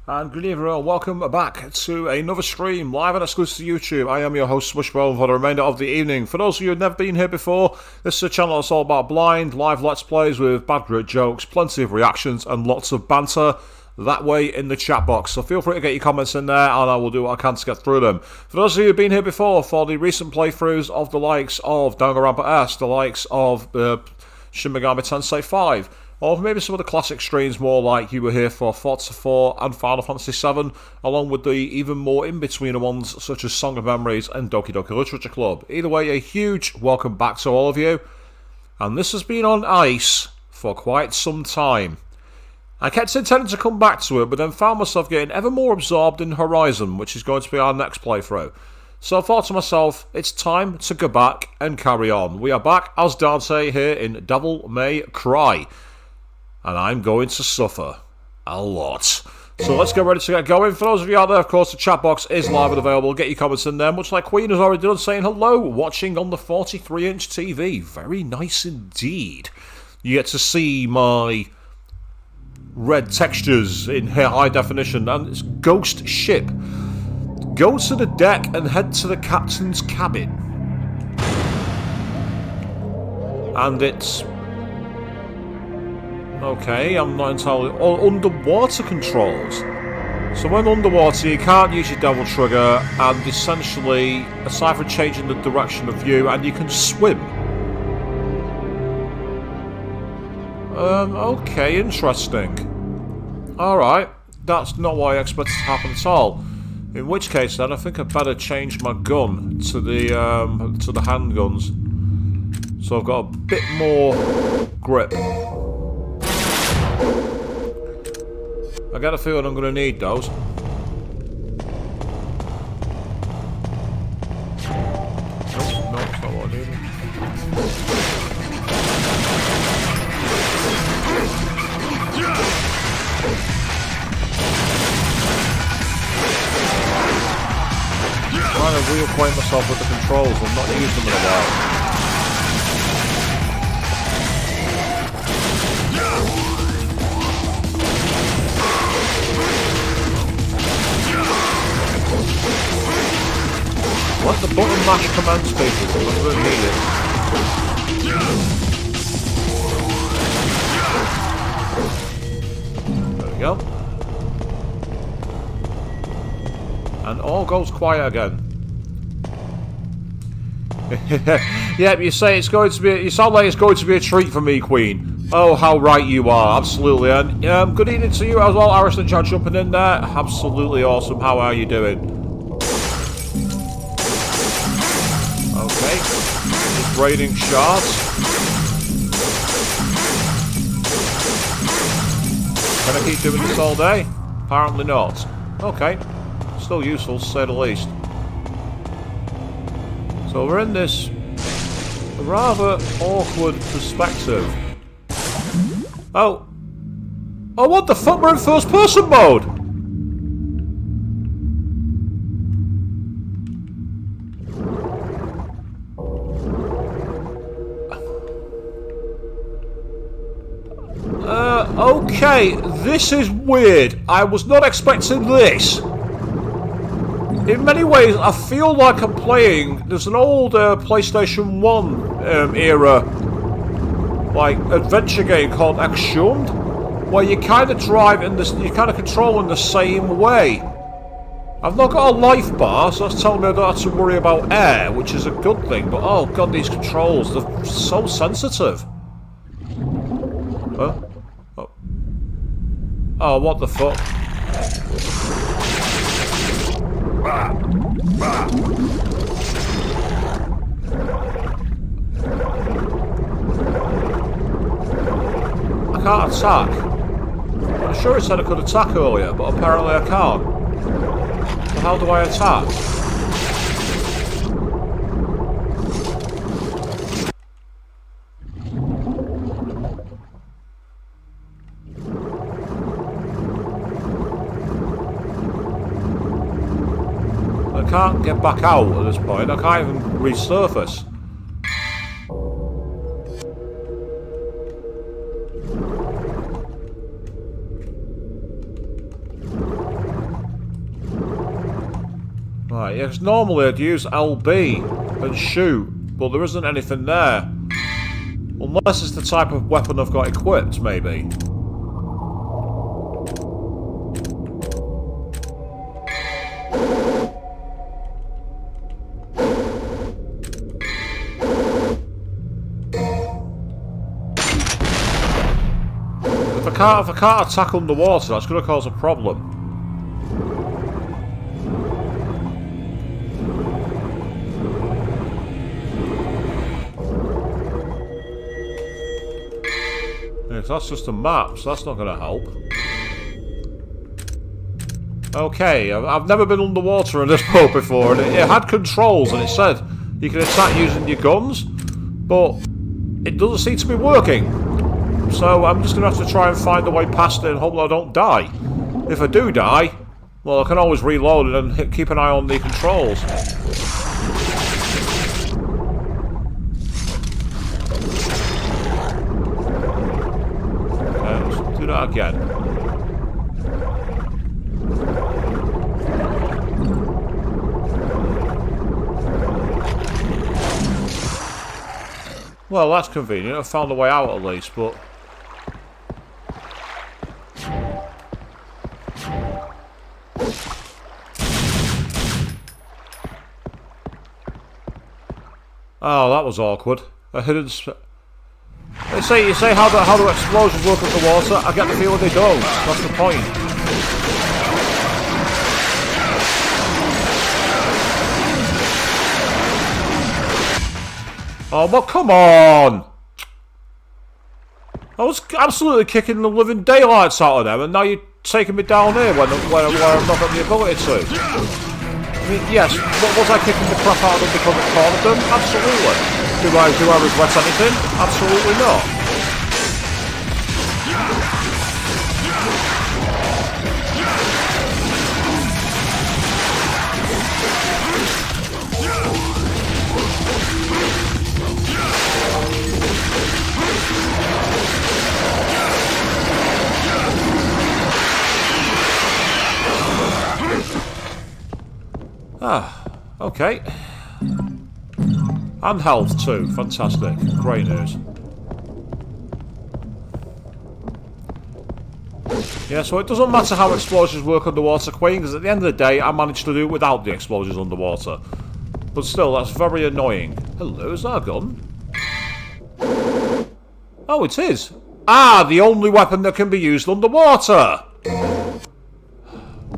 And good evening and welcome back to another stream live and exclusive to YouTube. I am your host Swishbone for the remainder of the evening. For those of you who have never been here before, this is a channel that's all about blind, live let's plays with bad grit jokes, plenty of reactions and lots of banter that way in the chat box. So feel free to get your comments in there and I will do what I can to get through them. For those of you who have been here before, for the recent playthroughs of the likes of Danganronpa S, the likes of Shin Megami Tensei 5, or maybe some of the classic streams more like you were here for Forza 4 and Final Fantasy 7, along with the even more in-betweener ones such as Song of Memories and Doki Doki Literature Club. Either way, a huge welcome back to all of you. And this has been on ice for quite some time. I kept intending to come back to it, but then found myself getting ever more absorbed in Horizon, which is going to be our next playthrough. So I thought to myself, it's time to go back and carry on. We are back as Dante here in Devil May Cry. And I'm going to suffer a lot. So let's get ready to get going. For those of you out there, of course, the chat box is live and available. Get your comments in there, much like Queen has already done, saying hello, watching on the 43-inch TV. Very nice indeed. You get to see my red textures in high definition, and it's Ghost Ship. Go to the deck and head to the captain's cabin. And it's... okay, I'm not entirely... oh, underwater controls. So when underwater, you can't use your devil trigger, and essentially, aside from changing the direction of view, and you can swim. Okay, interesting. Alright, that's not what I expected to happen at all. In which case, then, I think I'd better change my gun to the handguns. So I've got a bit more grip. I get a feeling I'm going to need those. Nope, no, it's not what I need. I'm trying to reacquaint myself with the controls. I've not used them in a while. Let the button mash command space because I'm going to need it. There we go. And all goes quiet again. Yep, you say it's going to be. You sound like it's going to be a treat for me, Queen. Oh, how right you are, absolutely. And good evening to you as well, Harrison. John jumping in there. Absolutely awesome. How are you doing? Okay, it's raining shards. Can I keep doing this all day? Apparently not. Okay, still useful to say the least. So we're in this rather awkward perspective. Oh, what the fuck? We're in first person mode! Okay, this is weird. I was not expecting this. In many ways, I feel like I'm playing... there's an old PlayStation 1 era like adventure game called Exhumed, where you kind of drive in this... you kind of control in the same way. I've not got a life bar, so that's telling me I don't have to worry about air, which is a good thing, but oh god, these controls, they're so sensitive. Huh? Oh, what the fuck? I can't attack. I'm sure it said I could attack earlier, but apparently I can't. So how do I attack? I can't get back out at this point. I can't even resurface. Right, yeah, 'cause normally I'd use LB and shoot, but there isn't anything there. Unless it's the type of weapon I've got equipped, maybe. If I can't attack underwater, that's going to cause a problem. Yeah, that's just a map, so that's not going to help. Okay, I've never been underwater in this boat before, and it had controls, and it said you can attack using your guns, but it doesn't seem to be working. So I'm just going to have to try and find a way past it and hope that I don't die. If I do die, well, I can always reload it and keep an eye on the controls. Okay, let's do that again. Well, that's convenient. I found a way out at least, but... Oh, that was awkward. A hidden... You say how do explosions work underwater? I get the feeling they don't. That's the point. Oh, but come on! I was absolutely kicking the living daylights out of them, and now you're taking me down here when I've not got the ability to. I mean, yes, was I kicking the crap out of them because it cornered them? Absolutely. Do I regret anything? Absolutely not. Ah, okay. And health too. Fantastic. Great news. Yeah, so it doesn't matter how explosions work underwater, Queen, because at the end of the day, I managed to do it without the explosions underwater. But still, that's very annoying. Hello, is that a gun? Oh, it is. Ah, the only weapon that can be used underwater!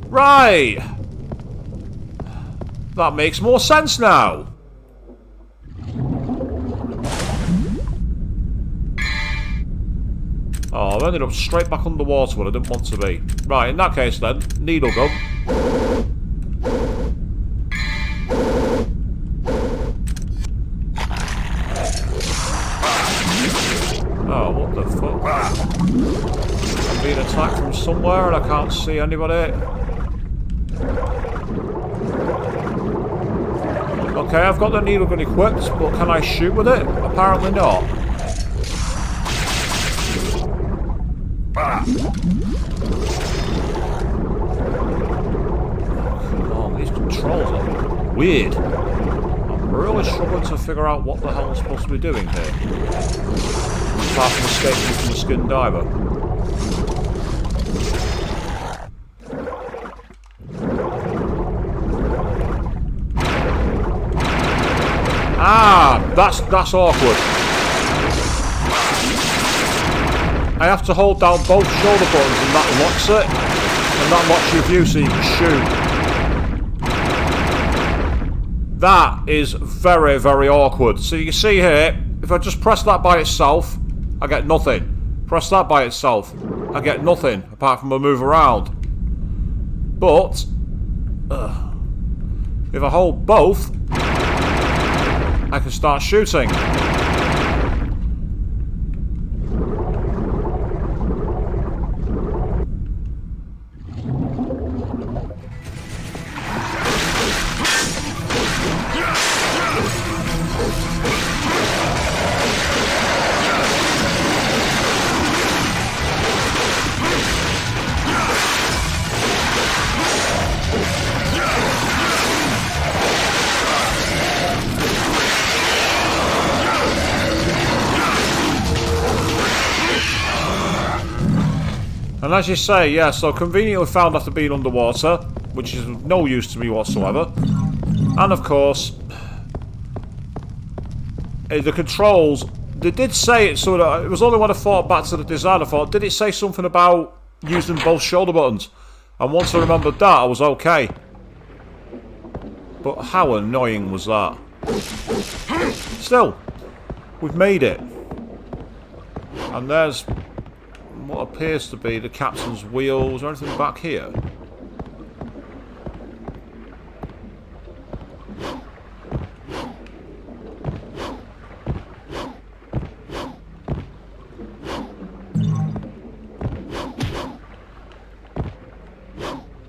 Right! That makes more sense now. Oh, I ended up straight back underwater when I didn't want to be. Right, in that case then, needle gun. Oh, what the fuck? I'm being attacked from somewhere and I can't see anybody. Okay, I've got the needle gun equipped, but can I shoot with it? Apparently not. Come on, these controls are weird. I'm really struggling to figure out what the hell I'm supposed to be doing here. Apart from escaping from the skin diver. Ah, that's awkward. I have to hold down both shoulder buttons and that locks it. And that locks your view so you can shoot. That is very, very awkward. So you can see here, if I just press that by itself, I get nothing. Press that by itself, I get nothing, apart from a move around. But, if I hold both, I can start shooting. And as you say, yeah, so conveniently found after being underwater, which is no use to me whatsoever. And of course, the controls, they did say it sort of, it was only when I thought back to the design, I thought, did it say something about using both shoulder buttons? And once I remembered that, I was okay. But how annoying was that? Still, we've made it. And there's what appears to be the captain's wheels. Or anything back here?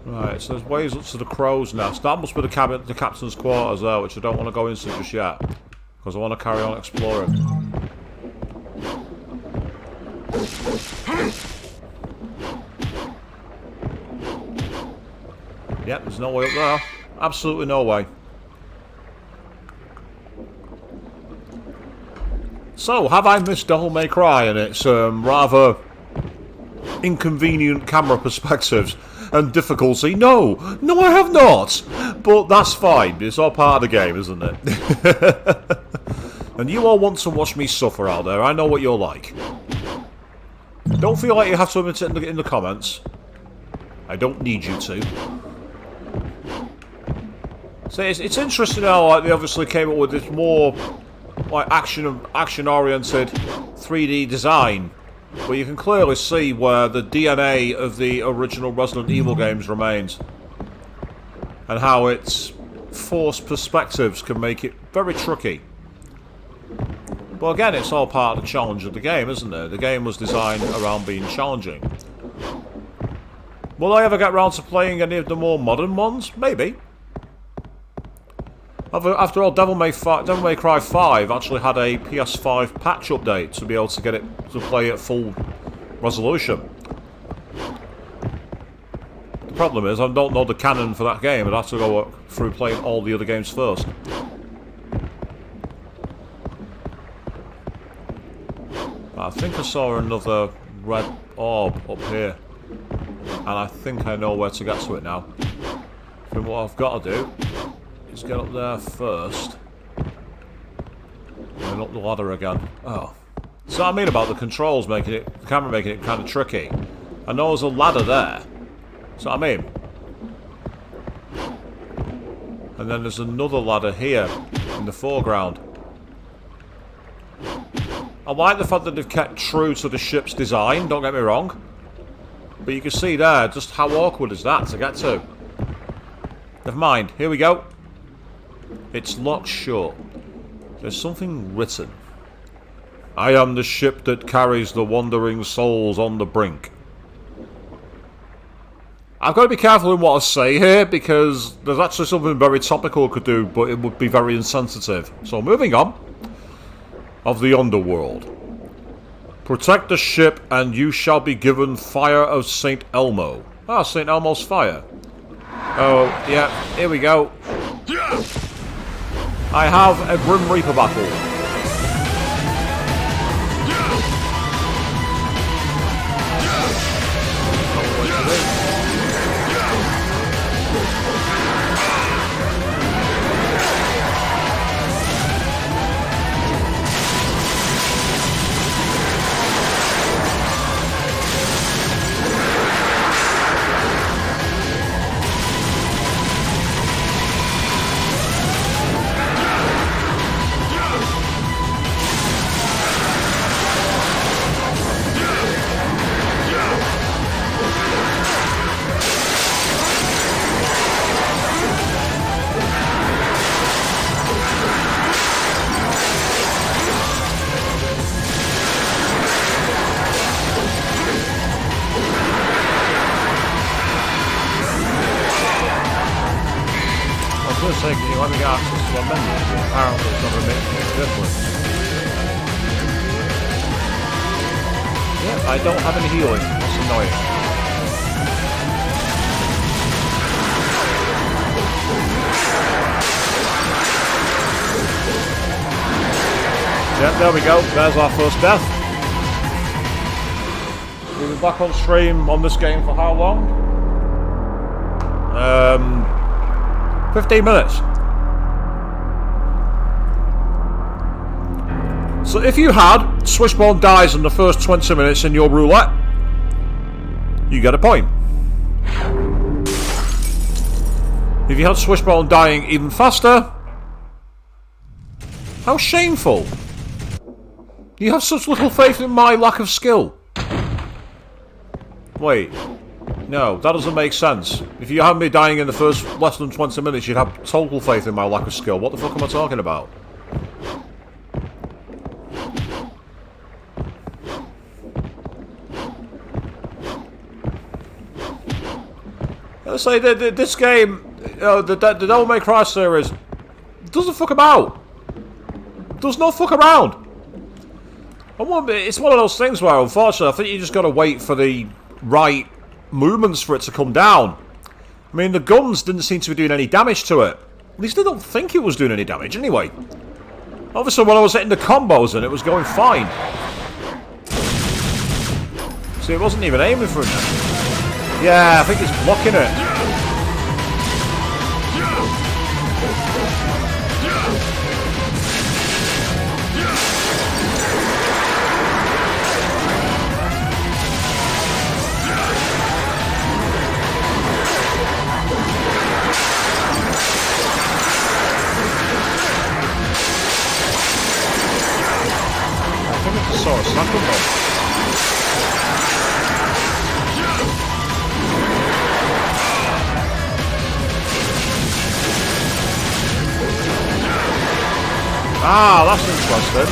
Right, so there's ways up to the crow's nest. That must be the captain's quarters there, which I don't want to go into just yet, because I want to carry on exploring. Yep, there's no way up there. Absolutely no way. So, have I missed Devil May Cry and its rather inconvenient camera perspectives and difficulty? No, I have not. But that's fine. It's all part of the game, isn't it? And you all want to watch me suffer out there. I know what you're like. Don't feel like you have to admit it in the comments. I don't need you to. So it's interesting how like they obviously came up with this more like action-oriented 3D design, but you can clearly see where the DNA of the original Resident Evil games remains, and how its forced perspectives can make it very tricky. But again, it's all part of the challenge of the game, isn't it? The game was designed around being challenging. Will I ever get round to playing any of the more modern ones? Maybe. After all, Devil May Cry 5 actually had a PS5 patch update to be able to get it to play at full resolution. The problem is, I don't know the canon for that game. I'd have to go through playing all the other games first. I think I saw another red orb up here, and I think I know where to get to it now. From what I've got to do is get up there first, and then up the ladder again. Oh, so I mean about the controls making it, the camera making it kind of tricky. I know there's a ladder there, so I mean, and then there's another ladder here in the foreground. I like the fact that they've kept true to the ship's design, don't get me wrong. But you can see there just how awkward is that to get to. Never mind, here we go. It's locked shut. There's something written. I am the ship that carries the wandering souls on the brink. I've got to be careful in what I say here, because there's actually something very topical I could do, but it would be very insensitive. So moving on. Of the underworld. Protect the ship and you shall be given fire of St. Elmo. Ah, St. Elmo's fire. Oh, yeah, here we go. I have a Grim Reaper battle. Can you let me get access to a menu? Apparently it's not going to make any difference. Yeah, I don't have any healing. That's annoying. Yeah, there we go. There's our first death. We've been back on stream on this game for how long? 15 minutes. So if you had Swishbone dies in the first 20 minutes in your roulette, you get a point. If you had Swishbone dying even faster, how shameful. You have such little faith in my lack of skill. Wait. No, that doesn't make sense. If you had me dying in the first less than 20 minutes, you'd have total faith in my lack of skill. What the fuck am I talking about? Let's say this game, the Devil May Cry series, doesn't fuck about. Does not fuck around. It's one of those things where, unfortunately, I think you just got to wait for the right movements for it to come down. I mean, the guns didn't seem to be doing any damage to it. At least I don't think it was doing any damage anyway. Obviously, when I was hitting the combos and it was going fine. See, it wasn't even aiming for it. Yeah, I think it's blocking it. Saw a second one. Ah, that's interesting.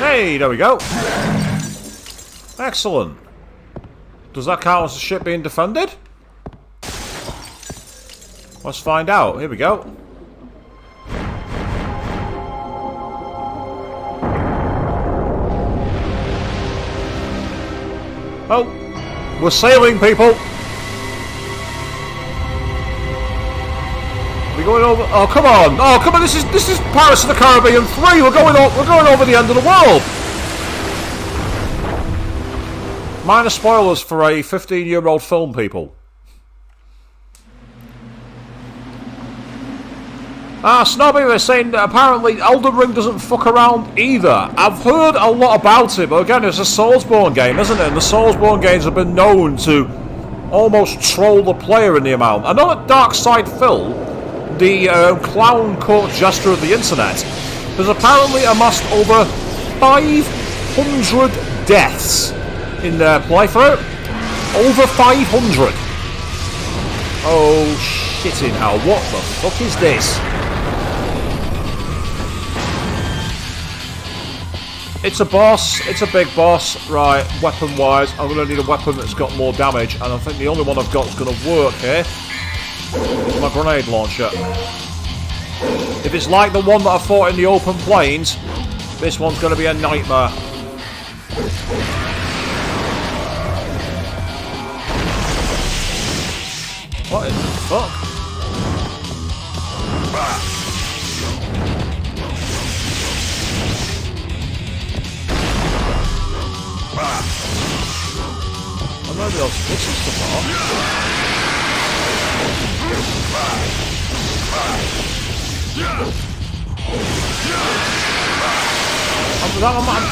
Hey, there we go. Excellent. Does that count as the ship being defended? Let's find out. Here we go. Oh, we're sailing, people. We're going over. Oh, come on! Oh, come on! This is Pirates of the Caribbean 3. We're going over the end of the world. Minor spoilers for a 15-year-old film, people. Snobby, they're saying that apparently Elden Ring doesn't fuck around either. I've heard a lot about it, but again, it's a Soulsborne game, isn't it? And the Soulsborne games have been known to almost troll the player in the amount. I know that Darkside Phil, the clown court jester of the internet, has apparently amassed over 500 deaths in their playthrough. Over 500. Oh, shitting hell. What the fuck is this? It's a boss. It's a big boss. Right, weapon-wise, I'm going to need a weapon that's got more damage. And I think the only one I've got that's going to work here is my grenade launcher. If it's like the one that I fought in the open plains, this one's going to be a nightmare. What in the fuck? I know the old splits and stuff are.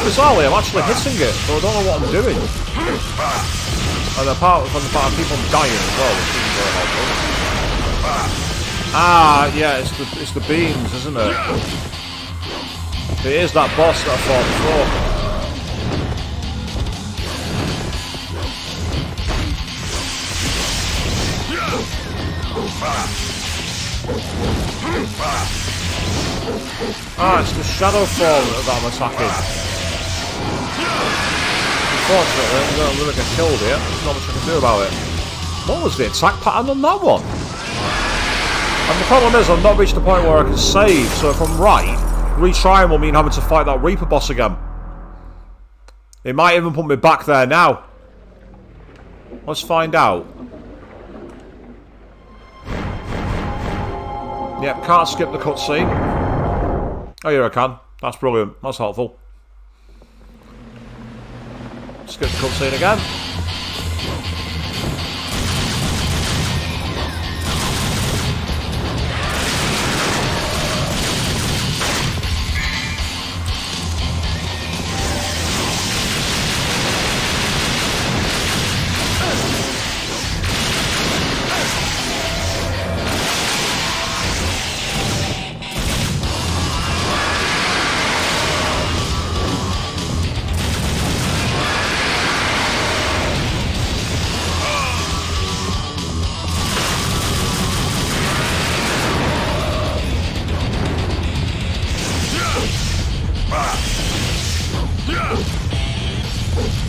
Bizarrely, I'm actually hitting it, so I don't know what I'm doing. And apart from the fact I keep on dying as well, which isn't very helpful. Ah, yeah, it's the beams, isn't it? It is that boss that I fought before. Ah, it's the shadow form that I'm attacking. Unfortunately, I'm going to get killed here. There's not much I can do about it. What was the attack pattern on that one? And the problem is, I've not reached the point where I can save, so if I'm right, retrying will mean having to fight that Reaper boss again. It might even put me back there now. Let's find out. Yep, can't skip the cutscene. Oh, yeah, I can. That's brilliant. That's helpful. Skip the cutscene again.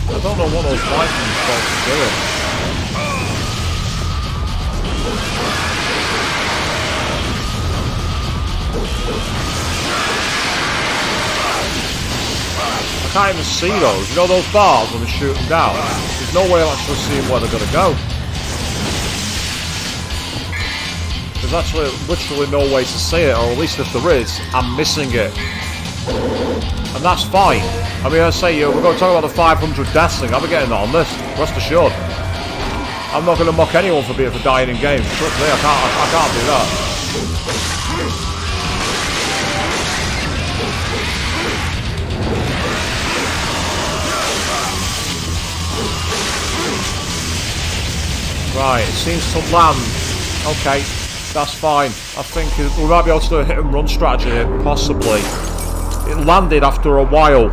I don't know what those lightning bolts are doing. I can't even see those. You know those bars when they shoot them down? There's no way I'm actually seeing where they're going to go. There's actually literally no way to see it, or at least if there is, I'm missing it. And that's fine. I mean, I say, we're going to talk about the 500 deaths thing. I'm getting that on this, rest assured. I'm not going to mock anyone for dying in games. Trust me, I can't do that. Right, it seems to land. Okay, that's fine. I think we might be able to do a hit and run strategy here, possibly. It landed after a while.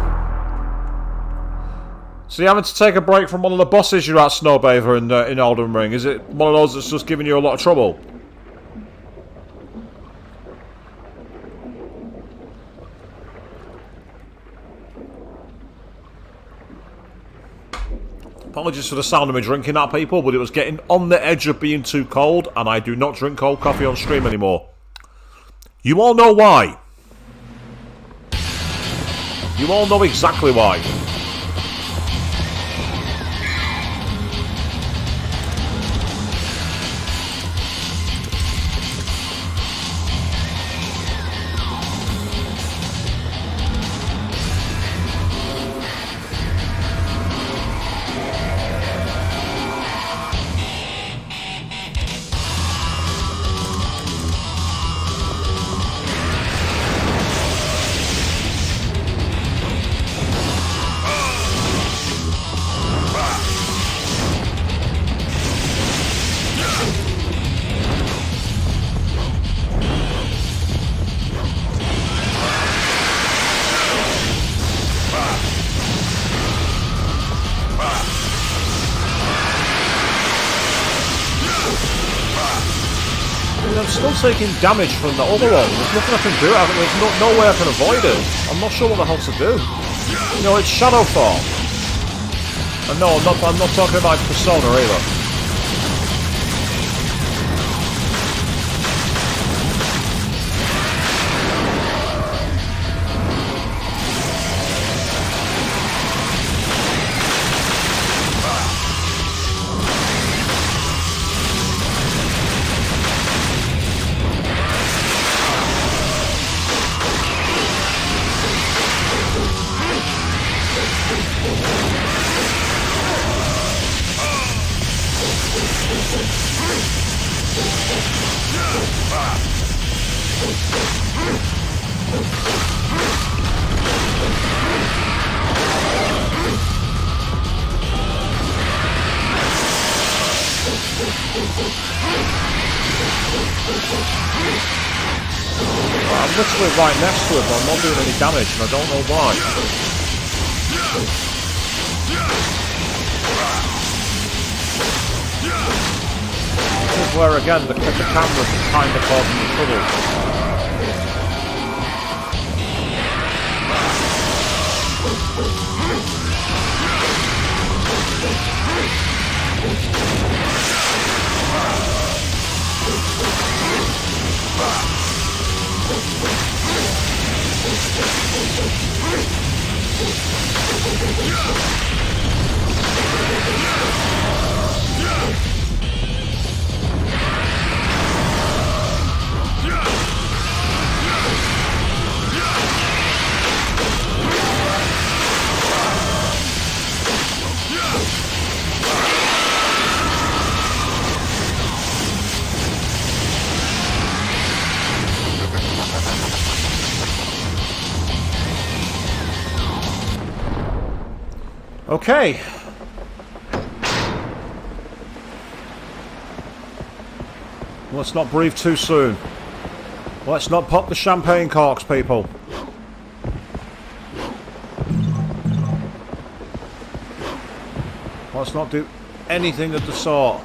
So you're having to take a break from one of the bosses you're at, Snowbather, in Elden Ring. Is it one of those that's just giving you a lot of trouble? Apologies for the sound of me drinking that, people, but it was getting on the edge of being too cold, and I do not drink cold coffee on stream anymore. You all know why. You all know exactly why. I'm still taking damage from the other one. There's nothing I can do. There's no way I can avoid it. I'm not sure what the hell to do. You know, it's shadow form. And no, I'm not talking about Persona either. I'm literally right next to it, but I'm not doing any damage, and I don't know why. This is where, again, the camera's kind of causing me trouble. Okay. Let's not breathe too soon. Let's not pop the champagne corks, people. Let's not do anything of the sort.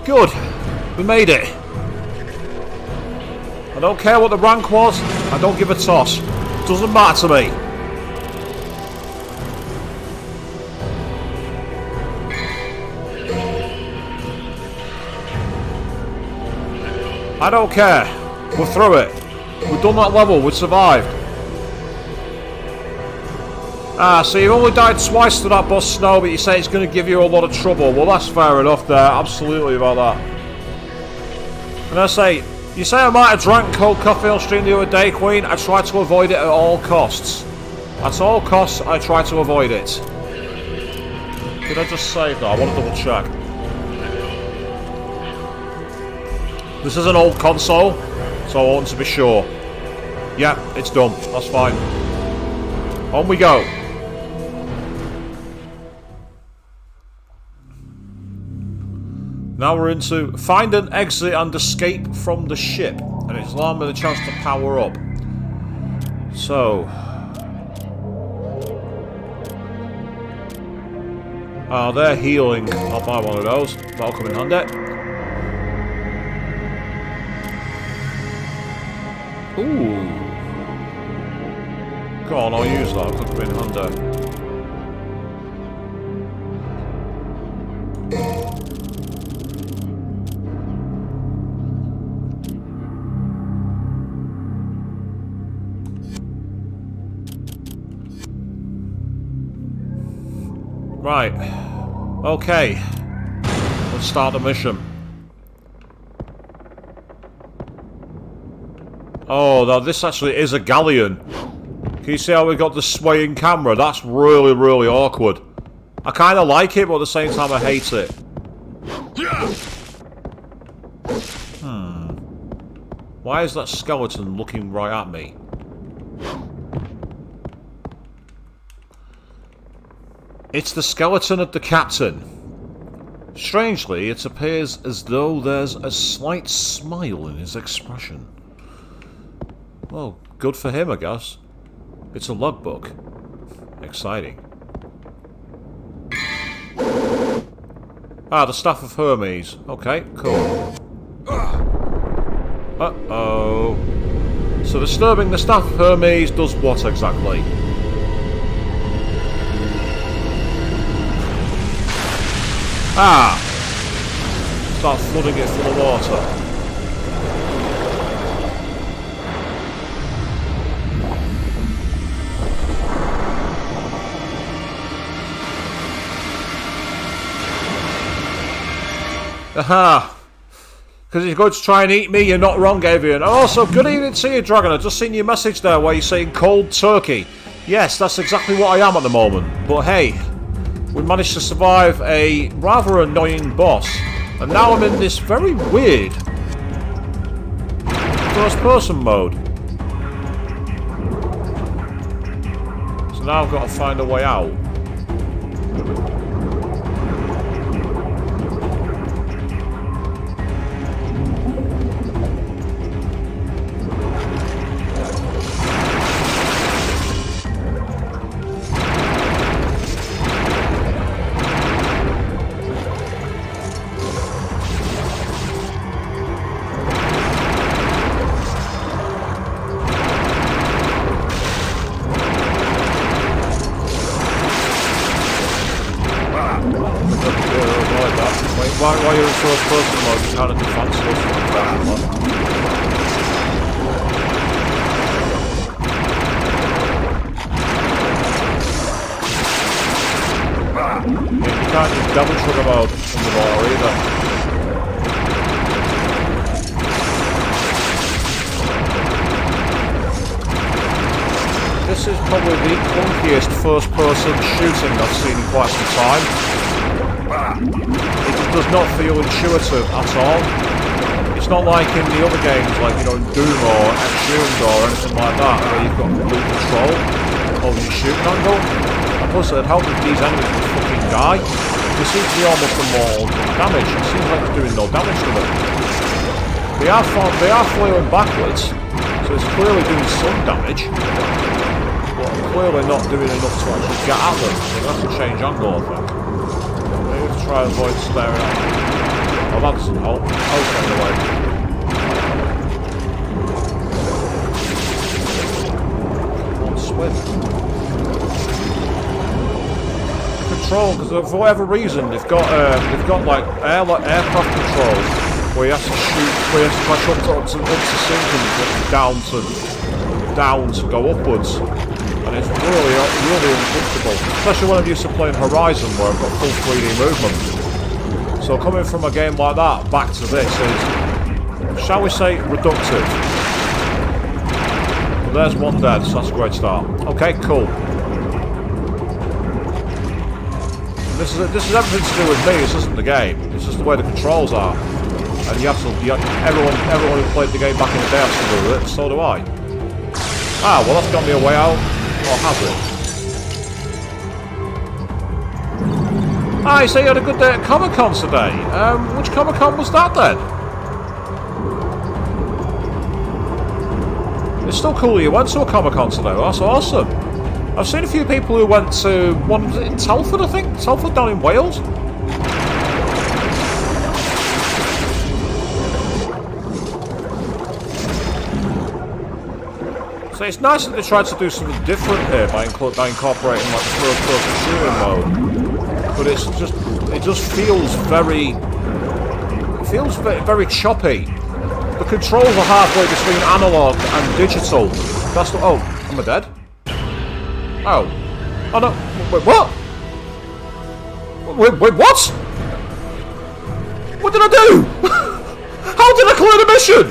Good. We made it. I don't care what the rank was. I don't give a toss. Doesn't matter to me. I don't care. We're through it. We've done that level. We survived. Ah, so you've only died twice to that boss Snow, but you say it's going to give you a lot of trouble. Well, that's fair enough there. Absolutely about that. And I say, you say I might have drank cold coffee on stream the other day, Queen. I try to avoid it at all costs. At all costs, I try to avoid it. Did I just save that? I want to double check. This is an old console, so I want to be sure. Yeah, it's done. That's fine. On we go. Now we're into find an exit and escape from the ship. And it's allowing me the chance to power up. So. They're healing. I'll buy one of those. That'll come in handy. Ooh. Go on, I'll use that. It'll come in handy. Right. Okay. Let's start the mission. Oh, now this actually is a galleon. Can you see how we got the swaying camera? That's really, really awkward. I kind of like it, but at the same time I hate it. Why is that skeleton looking right at me? It's the skeleton of the captain. Strangely, it appears as though there's a slight smile in his expression. Well, good for him, I guess. It's a logbook. Exciting. Ah, the Staff of Hermes. Okay, cool. Uh-oh. So disturbing the Staff of Hermes does what exactly? Ah! Start flooding it full of water. Aha! Because he's going to try and eat me, you're not wrong, Avian. And also, good evening to you, Dragon. I've just seen your message there where you're saying cold turkey. Yes, that's exactly what I am at the moment. But hey, we managed to survive a rather annoying boss. And now I'm in this very weird first-person mode. So now I've got to find a way out. Why you're in first person mode, you kind of defenseless. You can't use double trigger mode in the water either. this is probably the clunkiest first-person shooting I've seen in quite some time. It does not feel intuitive at all. It's not like in the other games, like, you know, in Doom or Exhumed or anything like that, where you've got complete control over your shooting angle. And plus, it'd help if these enemies would fucking die. They seem to be almost immortal damage. It seems like they're doing no damage to them. They are flailing backwards, so it's clearly doing some damage, but clearly not doing enough to actually get at them. So you have to change angle, I think. Maybe to try and avoid staring at them. Oh, that doesn't help. Okay, anyway. One swim. Control, because for whatever reason they've got like aircraft controls where you have to shoot, where you have to push up to sink and down to go upwards, and it's really uncomfortable, especially when I'm used to playing Horizon where I've got full 3D movement. So coming from a game like that back to this is, shall we say, reductive. But there's one dead, so that's a great start. Okay, cool. This is everything to do with me. This isn't the game. It's just the way the controls are. And everyone who played the game back in the day has to do with it. So do I. Ah, well, that's got me a way out. Or has it? Ah, you say you had a good day at Comic-Con today. Which Comic-Con was that then? It's still cool you went to a Comic-Con today. That's awesome. I've seen a few people who went to one in Telford, I think. Telford down in Wales. So it's nice that they tried to do something different here by incorporating like the first-person shooting mode. But it just feels very choppy. The controls are halfway between analog and digital. That's the, oh, am I dead? Oh. Oh no. Wait, what? Wait, what? What did I do? How did I clear the mission?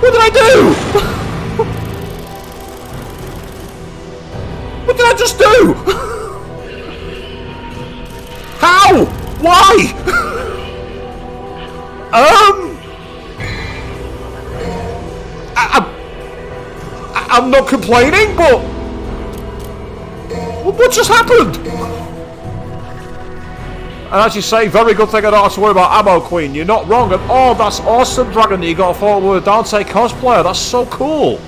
What did I do? What did I just do? How? Why? I'm not complaining, but what just happened? And as you say, very good thing I don't have to worry about ammo, Queen. You're not wrong. And oh, that's awesome, Dragon, that you got a photo with a Dante cosplayer. That's so cool.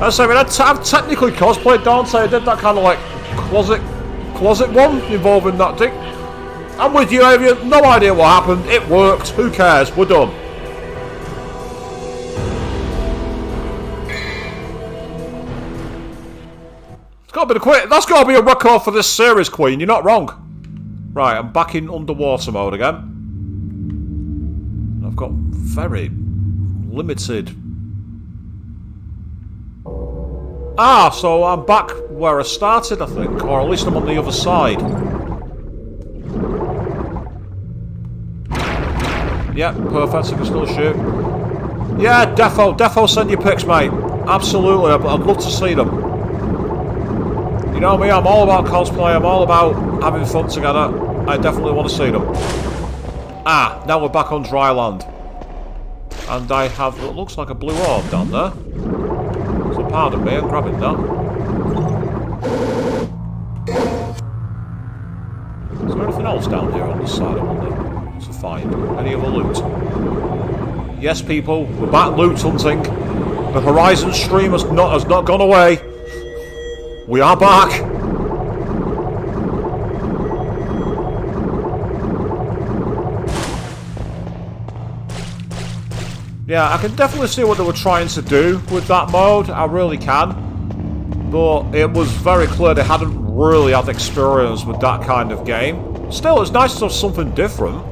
As I mean, I've technically cosplayed Dante. I did that kind of like closet one involving that thing. I'm with you, Avian. No idea what happened. It worked. Who cares? We're done. That's got to be a record for this series, Queen. You're not wrong. Right, I'm back in underwater mode again. I've got very limited. Ah, so I'm back where I started, I think, or at least I'm on the other side. Yeah, perfect. So I can still shoot. Yeah, defo, send your pics, mate. Absolutely, I'd love to see them. You know me, I'm all about cosplay, I'm all about having fun together. I definitely want to see them. Ah, now we're back on dry land. And I have what looks like a blue orb down there. So pardon me, I'm grabbing that. Is there anything else down here on this side, I wonder, to find? Any other loot? Yes, people, we're back loot hunting. The Horizon stream has not gone away. We are back! Yeah, I can definitely see what they were trying to do with that mode. I really can. But it was very clear they hadn't really had experience with that kind of game. Still, it's nice to have something different.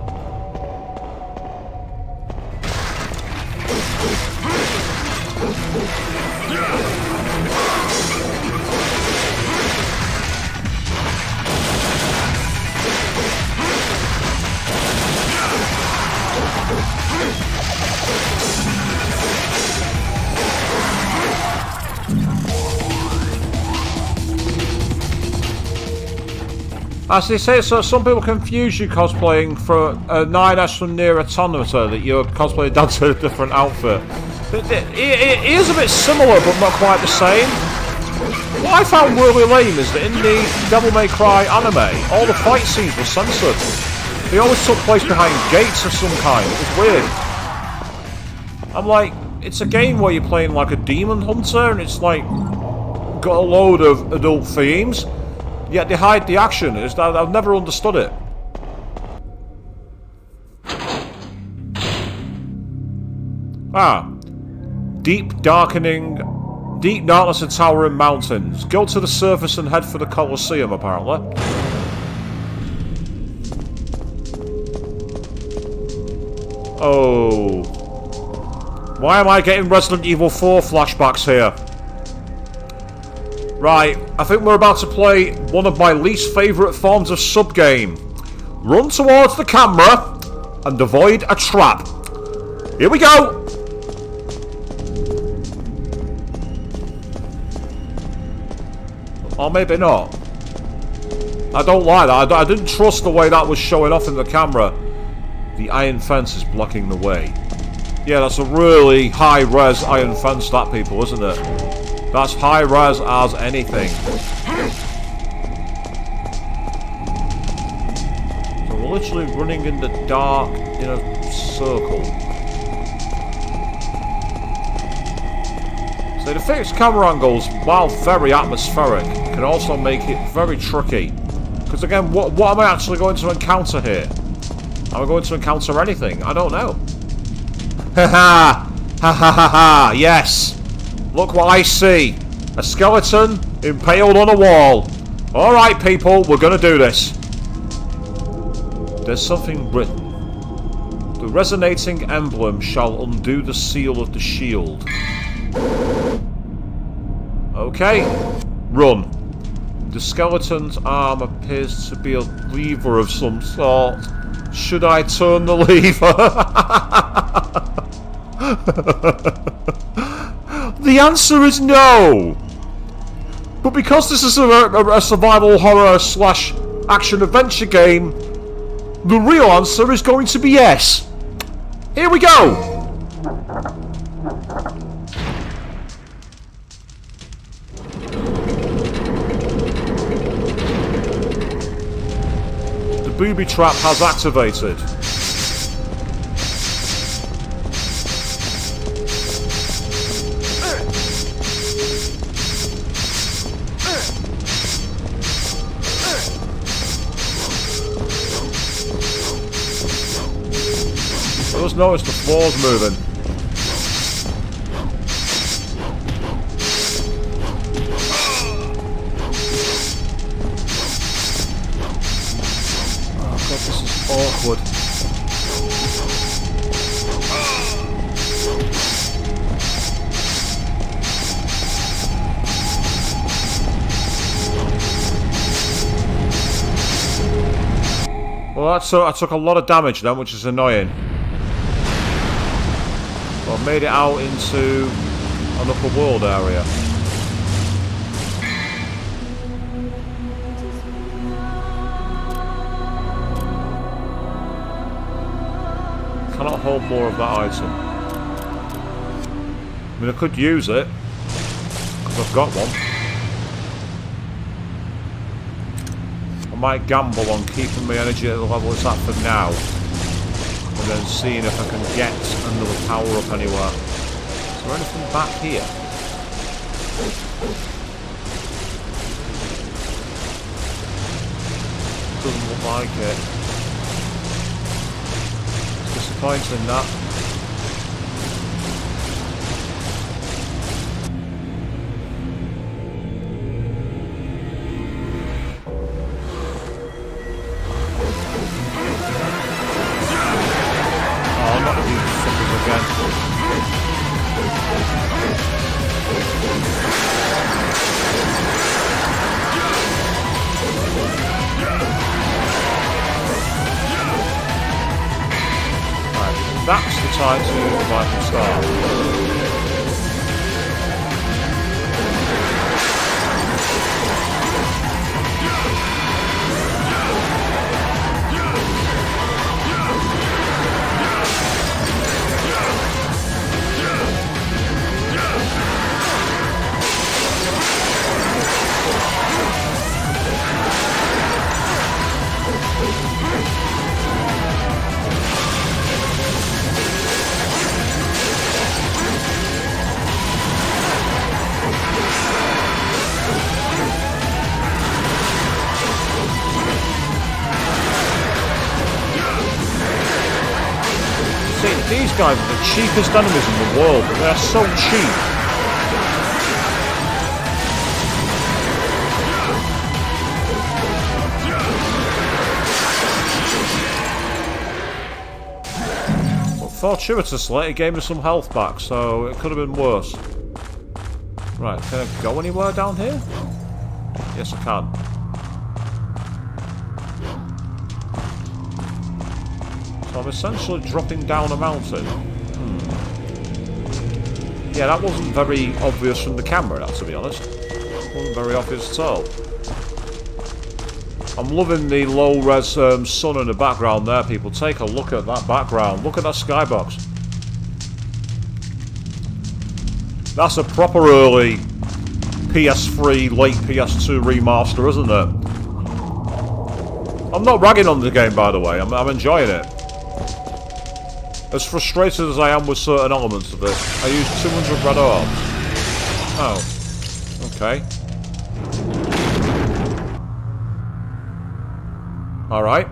As they say, so some people confuse you cosplaying for a 9S from Near Automata that you're cosplaying Dante in a different outfit. It is a bit similar, but not quite the same. What I found really lame is that in the Devil May Cry anime, all the fight scenes were censored. They always took place behind gates of some kind. It was weird. I'm like, it's a game where you're playing like a demon hunter, and it's like got a load of adult themes, yet they hide the action. I've never understood it. Deep darkness and towering mountains. Go to the surface and head for the Colosseum, apparently. Oh. Why am I getting Resident Evil 4 flashbacks here? Right, I think we're about to play one of my least favourite forms of sub-game. Run towards the camera and avoid a trap. Here we go! Or maybe not. I don't like that. I didn't trust the way that was showing off in the camera. The iron fence is blocking the way. Yeah, that's a really high-res iron fence, that, people, isn't it? That's high-res as anything. So we're literally running in the dark in a circle. So the fixed camera angles, while very atmospheric, can also make it very tricky. Because again, what am I actually going to encounter here? Am I going to encounter anything? I don't know. Ha ha! Ha ha ha ha! Yes! Look what I see! A skeleton impaled on a wall. Alright, people, we're gonna do this. There's something written. The resonating emblem shall undo the seal of the shield. Okay. Run. The skeleton's arm appears to be a lever of some sort. Should I turn the lever? The answer is no! But because this is a survival horror slash action adventure game, the real answer is going to be yes. Here we go! The booby trap has activated. I just noticed the floor's moving. Oh god, this is awkward. Well, I took a lot of damage then, which is annoying. I've made it out into an upper world area. Cannot hold more of that item. I mean, I could use it, because I've got one. I might gamble on keeping my energy at the level it's at for now. And then seeing if I can get another power up anywhere. Is there anything back here? Doesn't look like it. It's disappointing, that. That's the time to revive the star. guys are the cheapest enemies in the world. They're so cheap. But fortuitously, it gave me some health back, so it could have been worse. Right, can I go anywhere down here? Yes, I can. So I'm essentially dropping down a mountain. Yeah, that wasn't very obvious from the camera, to be honest. It wasn't very obvious at all. I'm loving the low-res sun in the background there, people. Take a look at that background. Look at that skybox. That's a proper early PS3, late PS2 remaster, isn't it? I'm not ragging on the game, by the way. I'm enjoying it. As frustrated as I am with certain elements of this, I used 200 red orbs. Oh. Okay. Alright.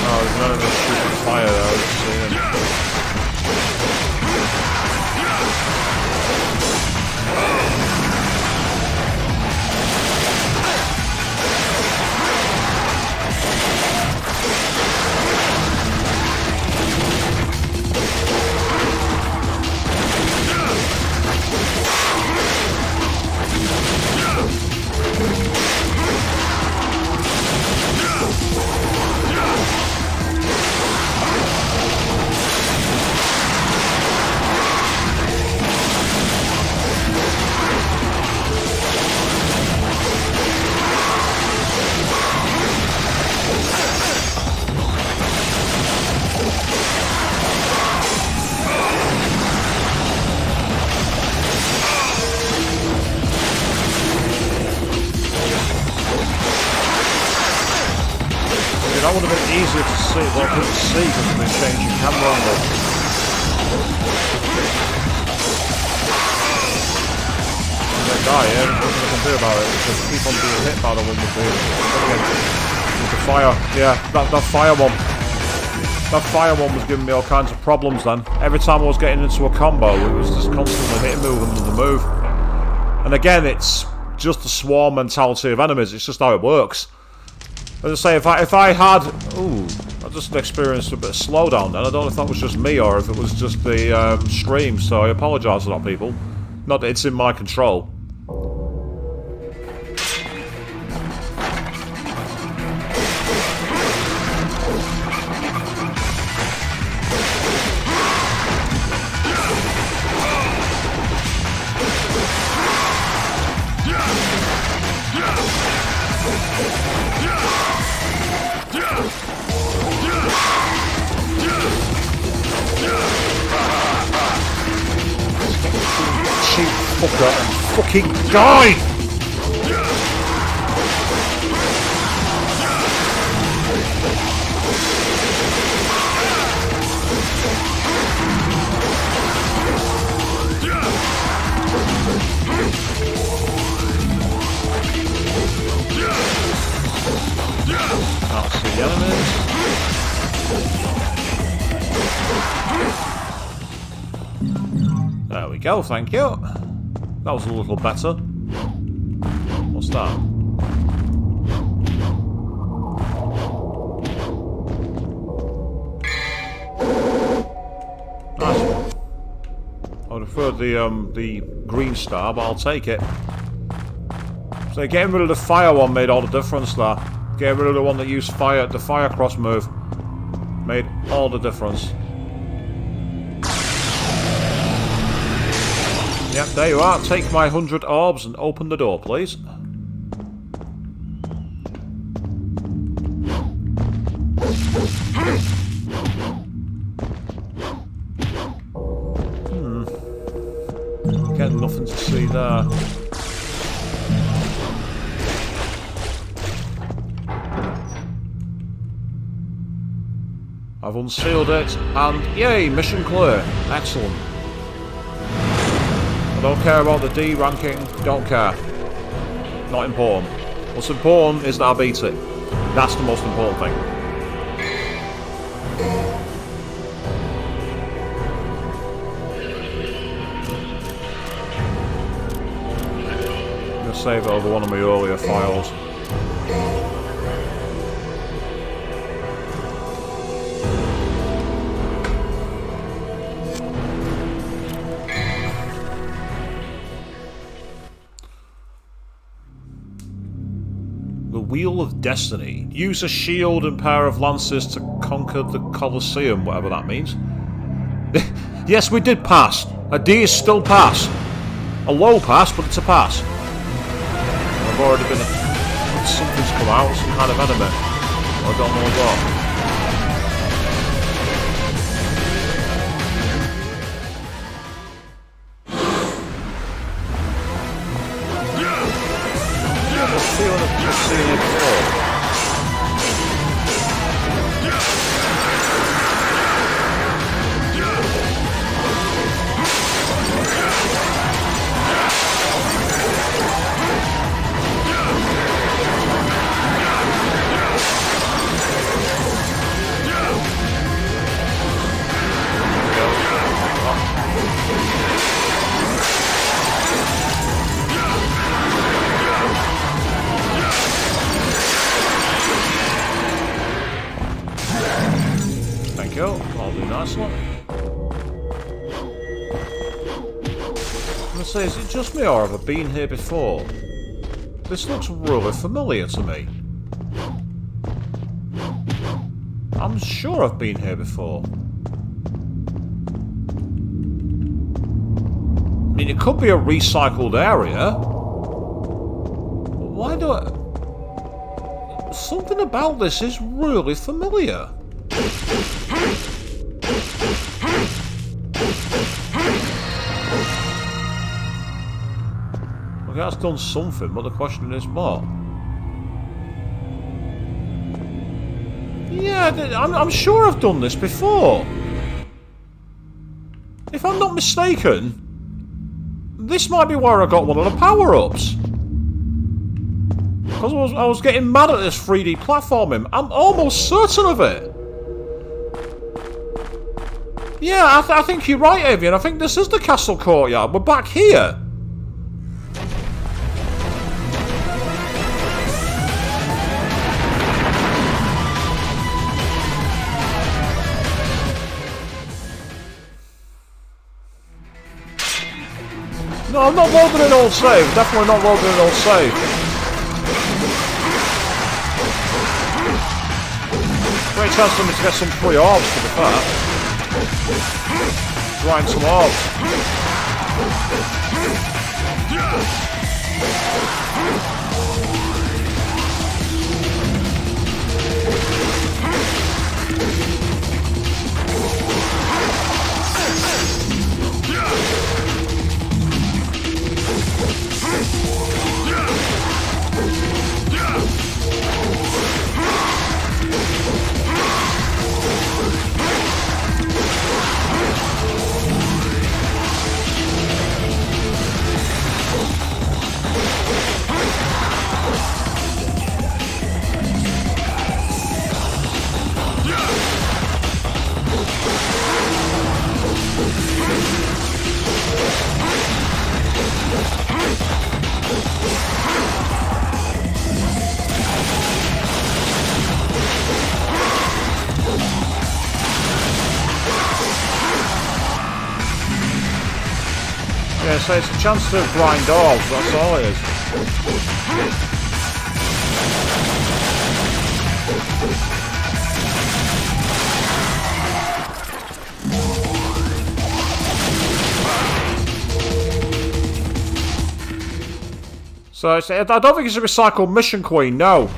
Oh, there's none of them shooting fire though. That would have been easier to see, but I couldn't see because of the changing camera angle. I'm gonna die here, there's nothing I can do about it, just keep on being hit by the one with the fire. Yeah, that fire one. That fire one was giving me all kinds of problems then. Every time I was getting into a combo, it was just constantly hit and move and the move. And again, it's just the swarm mentality of enemies, it's just how it works. As I say, if I had... Ooh, I just experienced a bit of slowdown then. I don't know if that was just me or if it was just the stream, so I apologise for that, people. Not that it's in my control. Cheap fucker and fucking die! Can't see the enemies. There we go, thank you. That was a little better. What's that? Nice one. I would have preferred the green star, but I'll take it. So getting rid of the fire one made all the difference there. Getting rid of the one that used fire, the fire cross move, made all the difference. Yep, there you are. Take my 100 orbs and open the door, please. Again, nothing to see there. I've unsealed it, and yay, mission clear. Excellent. I don't care about the D ranking, don't care. Not important. What's important is that I beat it. That's the most important thing. I'm going to save it over one of my earlier files. Wheel of Destiny. Use a shield and pair of lances to conquer the Colosseum, whatever that means. Yes, we did pass. A D is still pass. A low pass, but it's a pass. I've already been... Something's come out, some kind of enemy. I don't know what. Is it just me, or have I been here before? This looks really familiar to me. I'm sure I've been here before. I mean, it could be a recycled area. But why do I... Something about this is really familiar. That's done something, but the question is what? Yeah, I'm sure I've done this before. If I'm not mistaken, this might be where I got one of the power-ups. Because I was getting mad at this 3D platforming. I'm almost certain of it. Yeah, I think you're right, Avian. I think this is the castle courtyard. We're back here. No, I'm not loading an old save. Definitely not loading an old save. Great chance for me to get some free orbs, to be fair. Grind some orbs. Yeah, so it's a chance to grind orbs, that's all it is. So I don't think it's a recycled mission queen, no.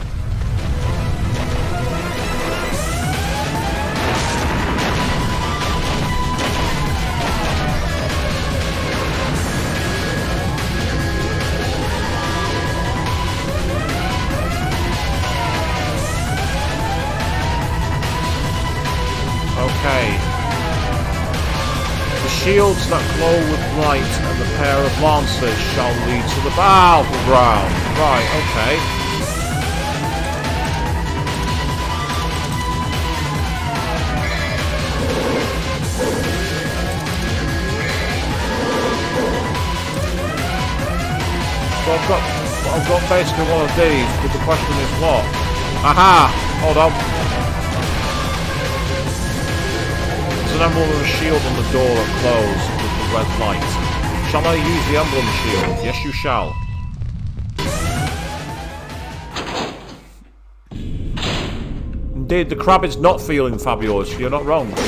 Shields that glow with light and the pair of lances shall lead to the battleground. Right, okay. I've got basically one of these, but the question is what? Aha! Hold on. There's an emblem of a shield on the door that closed with the red light. Shall I use the emblem shield? Yes, you shall. Indeed, the crab is not feeling fabulous. You're not wrong. There's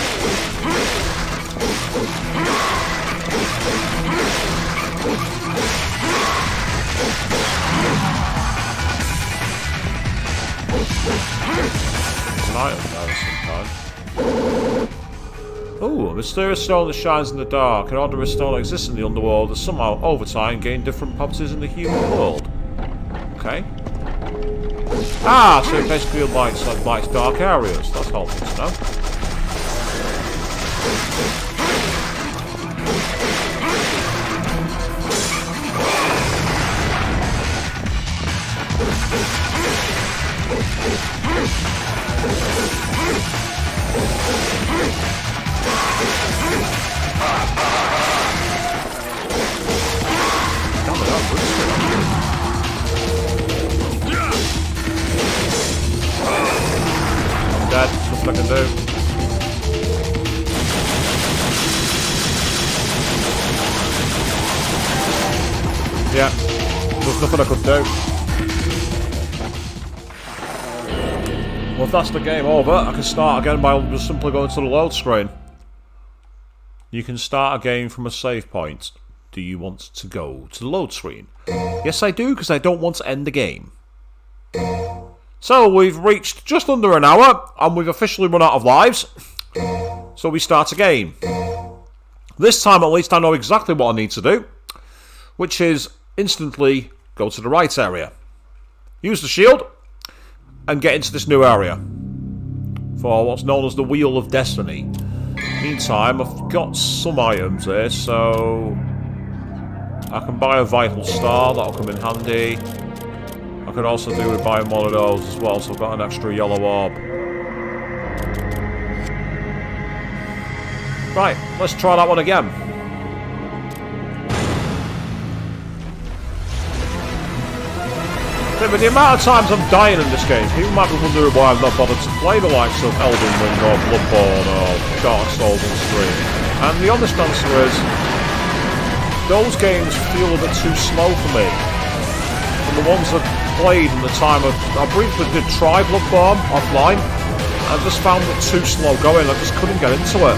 an item there sometime. Ooh, a mysterious stone that shines in the dark. An ordinary stone that exists in the underworld that somehow, over time, gain different properties in the human world. Okay. Ah, so it basically lights dark areas. That's helpful to know. Dead, nothing I can do. Yeah, there's nothing I could do. Well, if that's the game over, I can start again by just simply going to the load screen. You can start a game from a save point. Do you want to go to the load screen? Yes, I do, because I don't want to end the game. So, we've reached just under an hour, and we've officially run out of lives. So we start again. This time, at least, I know exactly what I need to do, which is instantly go to the right area. Use the shield, and get into this new area for what's known as the Wheel of Destiny. Meantime, I've got some items here, so I can buy a Vital Star, that'll come in handy. I could also do with buying one of those as well, so I've got an extra yellow orb. Right, let's try that one again. But the amount of times I'm dying in this game, people might be wondering why I'm not bothered to play the likes of Elden Ring or Bloodborne or Dark Souls on stream. And the honest answer is, those games feel a bit too slow for me. And the ones I've played in the time I briefly did try Bloodborne offline, I just found it too slow going, I just couldn't get into it.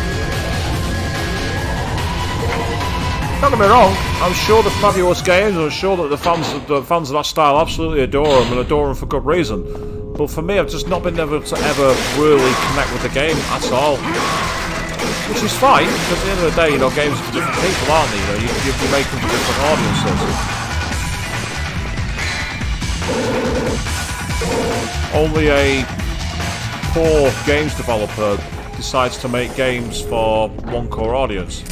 Don't get me wrong, I'm sure they're fabulous games, and I'm sure that the fans of that style absolutely adore them, and adore them for good reason. But for me, I've just not been able to ever really connect with the game at all. Which is fine, because at the end of the day, you know, games are for different people, aren't they? You know, you make them for different audiences. Only a poor games developer decides to make games for one core audience.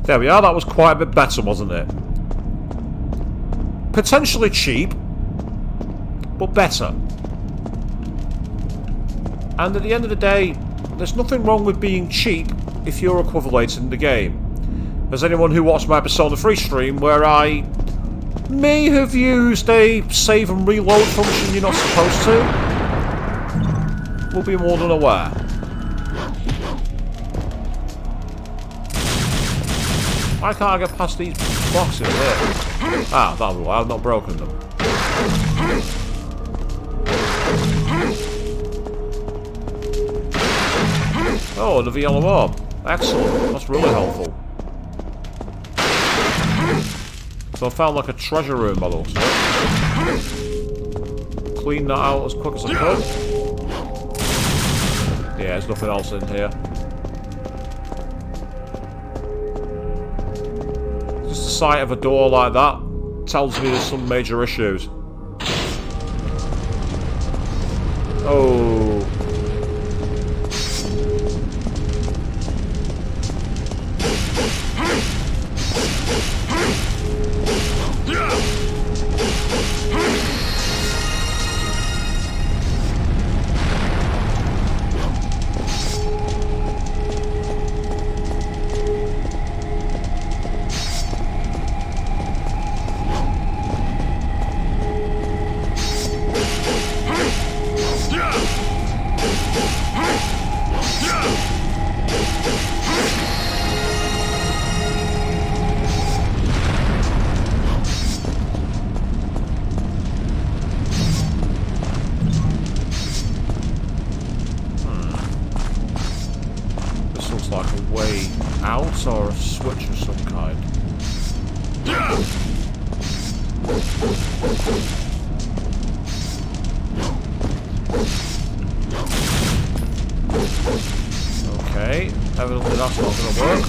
There we are, that was quite a bit better, wasn't it? Potentially cheap, but better. And at the end of the day, there's nothing wrong with being cheap if you're equivalating the game. As anyone who watched my Persona 3 stream, where I may have used a save and reload function you're not supposed to, will be more than aware. Why can't I get past these boxes here? Ah, that'll be why I've not broken them. Oh, another yellow orb. Excellent. That's really helpful. So I found like a treasure room by the looks of it. clean that out as quick as I could. Yeah, there's nothing else in here. Just the sight of a door like that tells me there's some major issues. Oh. Like a way out or a switch of some kind. Okay, evidently that's not going to work.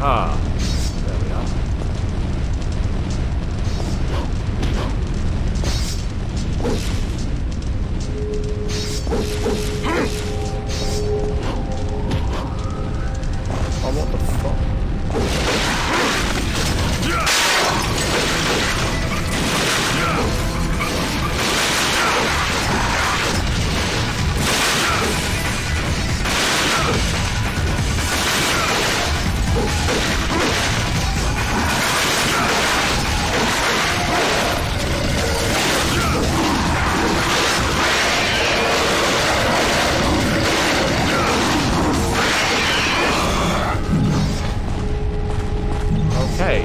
Aha, there we are. Oh, what the fuck? Okay,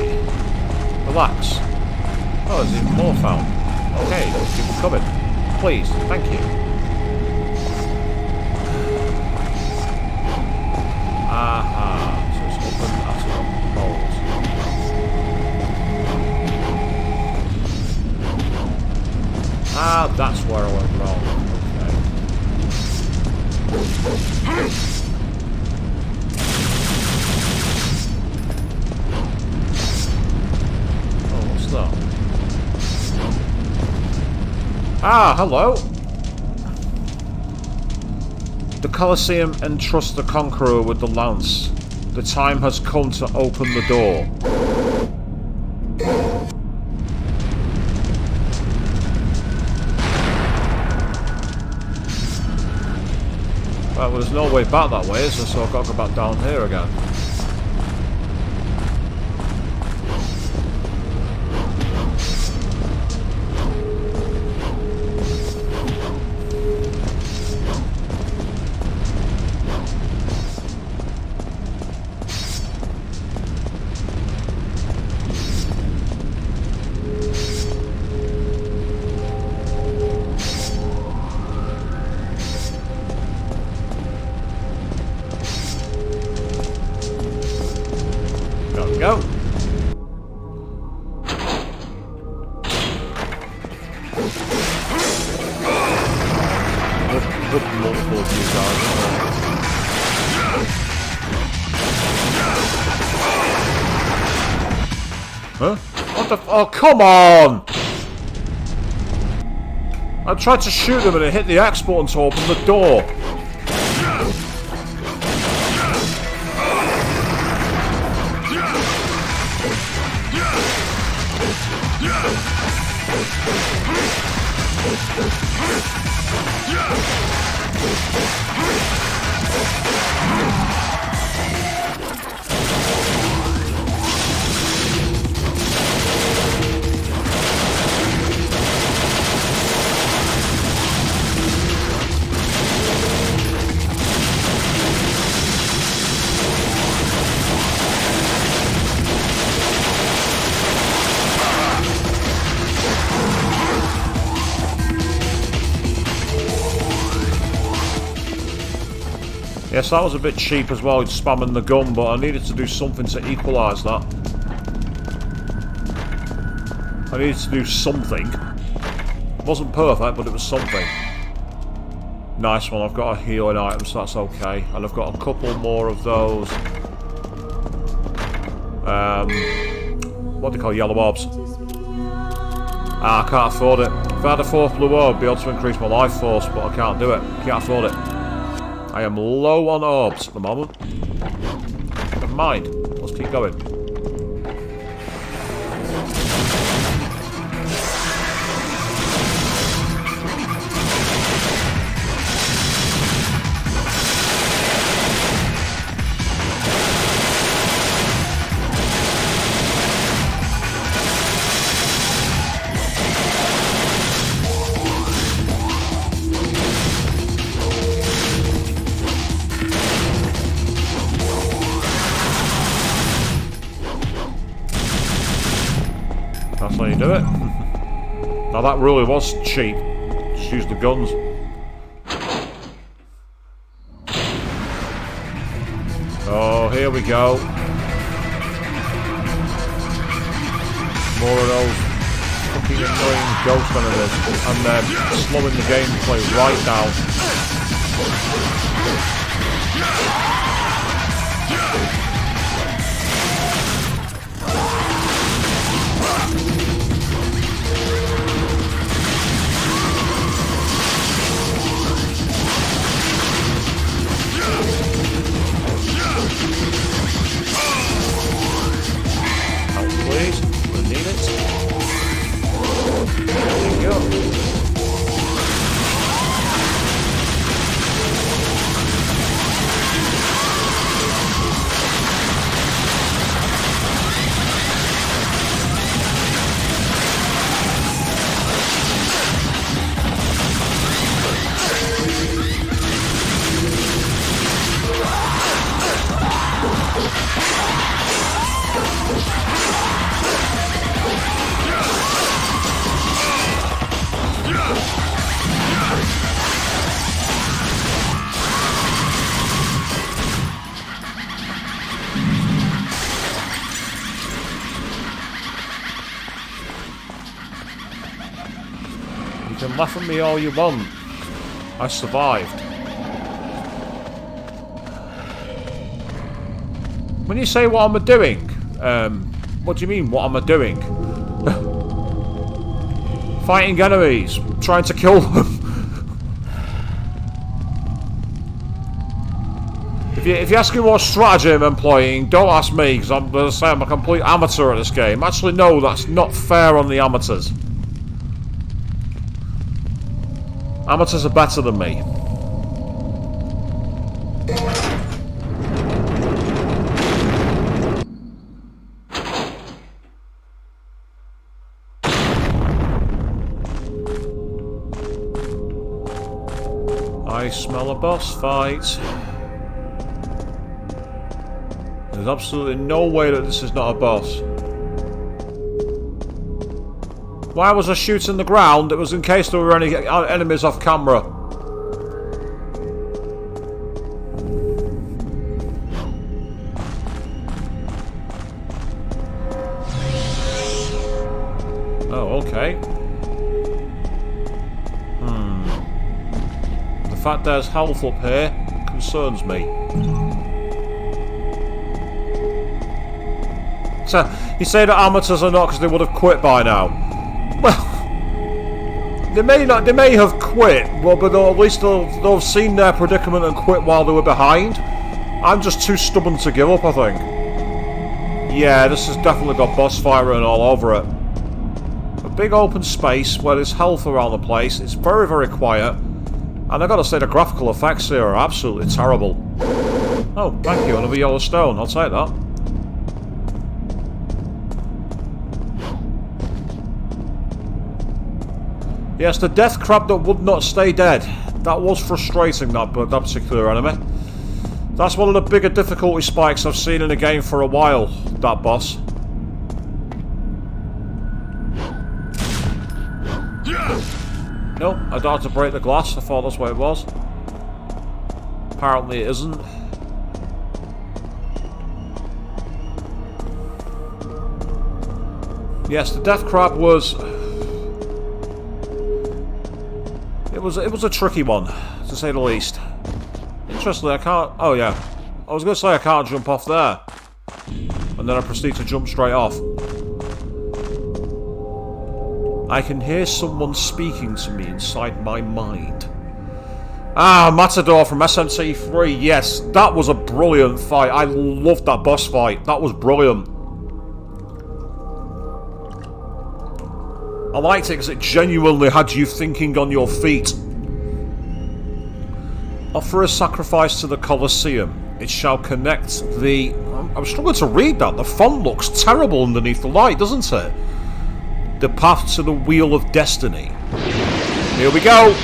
relax. Oh, there's even more found. Okay, keep them coming. Please, thank you. Aha, so it's open at a holes. Ah, that's where I went wrong. Okay. Ah, hello. The Colosseum entrusts the Conqueror with the lance. The time has come to open the door. Well, there's no way back that way, so I've got to go back down here again. Go. With multiple of you guys. Huh? What the oh, come on! I tried to shoot them and it hit the X button to open the door. Yes, that was a bit cheap as well, spamming the gun, but I needed to do something to equalise that. I needed to do something. It wasn't perfect, but it was something. Nice one, I've got a healing item, so that's okay. And I've got a couple more of those. What do they call yellow orbs? Ah, I can't afford it. If I had a 4th blue orb, I'd be able to increase my life force, but I can't do it. Can't afford it. I am low on orbs at the moment. Never mind. Let's keep going. That's how you do it. Now that really was cheap. Just use the guns. Oh, here we go. More of those fucking annoying ghost enemies. And they're slowing the gameplay right down. Please, we need it. There we go. You can laugh at me all you want. I survived. When you say what am I doing, what do you mean, what am I doing? Fighting enemies, trying to kill them. If you ask me what strategy I'm employing, don't ask me, because I'm going to say I'm a complete amateur at this game. Actually, no, that's not fair on the amateurs. Amateurs are better than me. I smell a boss fight. There's absolutely no way that this is not a boss. Why was I shooting the ground? It was in case there were any enemies off camera. Oh, okay. The fact there's health up here concerns me. So, you say that amateurs are not because they would have quit by now. Well, they may have quit, well, but at least they'll have seen their predicament and quit while they were behind. I'm just too stubborn to give up, I think. Yeah, this has definitely got boss fight written all over it. A big open space where there's health around the place. It's very, very quiet. And I gotta say, the graphical effects here are absolutely terrible. Oh, thank you, another yellow stone. I'll take that. Yes, the death crab that would not stay dead. That was frustrating, that particular enemy. That's one of the bigger difficulty spikes I've seen in a game for a while, that boss. Nope, I don't have to break the glass. I thought that's what it was. apparently it isn't. Yes, the death crab was... It was a tricky one, to say the least. Interestingly, I can't... Oh, yeah. I was going to say I can't jump off there. And then I proceed to jump straight off. I can hear someone speaking to me inside my mind. Ah, Matador from SMT3. Yes, that was a brilliant fight. I loved that boss fight. That was brilliant. I liked it because it genuinely had you thinking on your feet. Offer a sacrifice to the Colosseum. It shall connect the... I'm struggling to read that. The font looks terrible underneath the light, doesn't it? The path to the Wheel of Destiny. Here we go!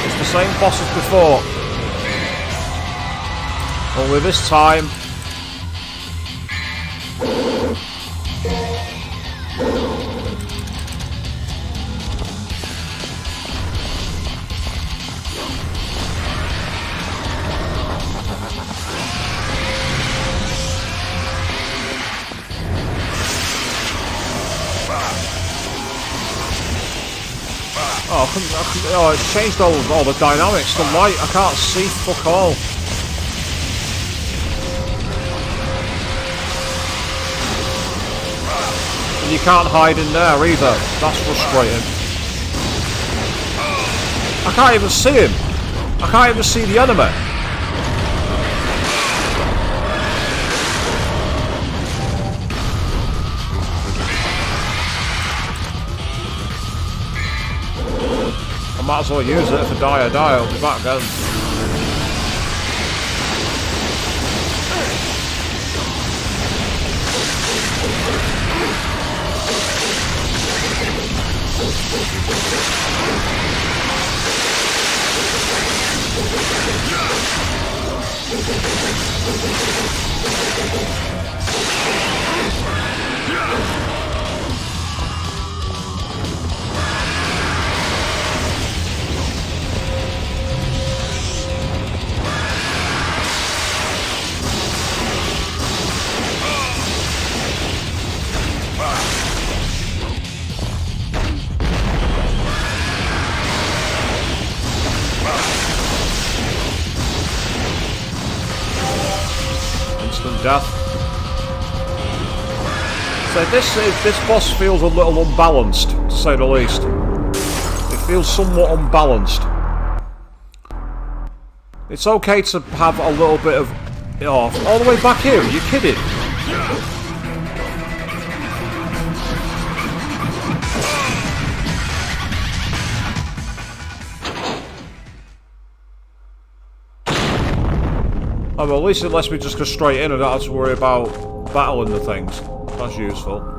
It's the same boss as before. Only this time... Oh, it's changed all the dynamics. The light, I can't see fuck all. And you can't hide in there either. That's frustrating. I can't even see him. I can't even see the enemy. I might as well use it. If I die, I die. I'll be back again. Death. So this boss feels a little unbalanced, to say the least. It feels somewhat unbalanced. It's okay to have a little bit of... Oh, all the way back here, are you kidding? Oh, well, at least it lets me just go straight in and I don't have to worry about battling the things. That's useful.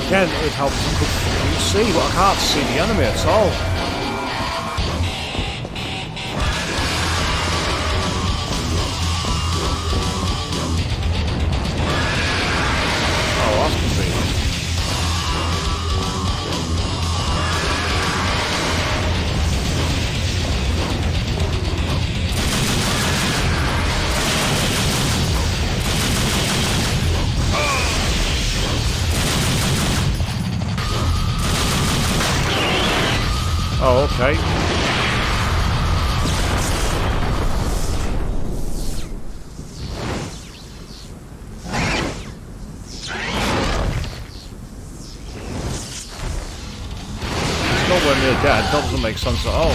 Again, it helps if I could fucking see, but I can't see the enemy at all. Oh, that's convenient. Oh, okay. It's nowhere near dead. That doesn't make sense at all.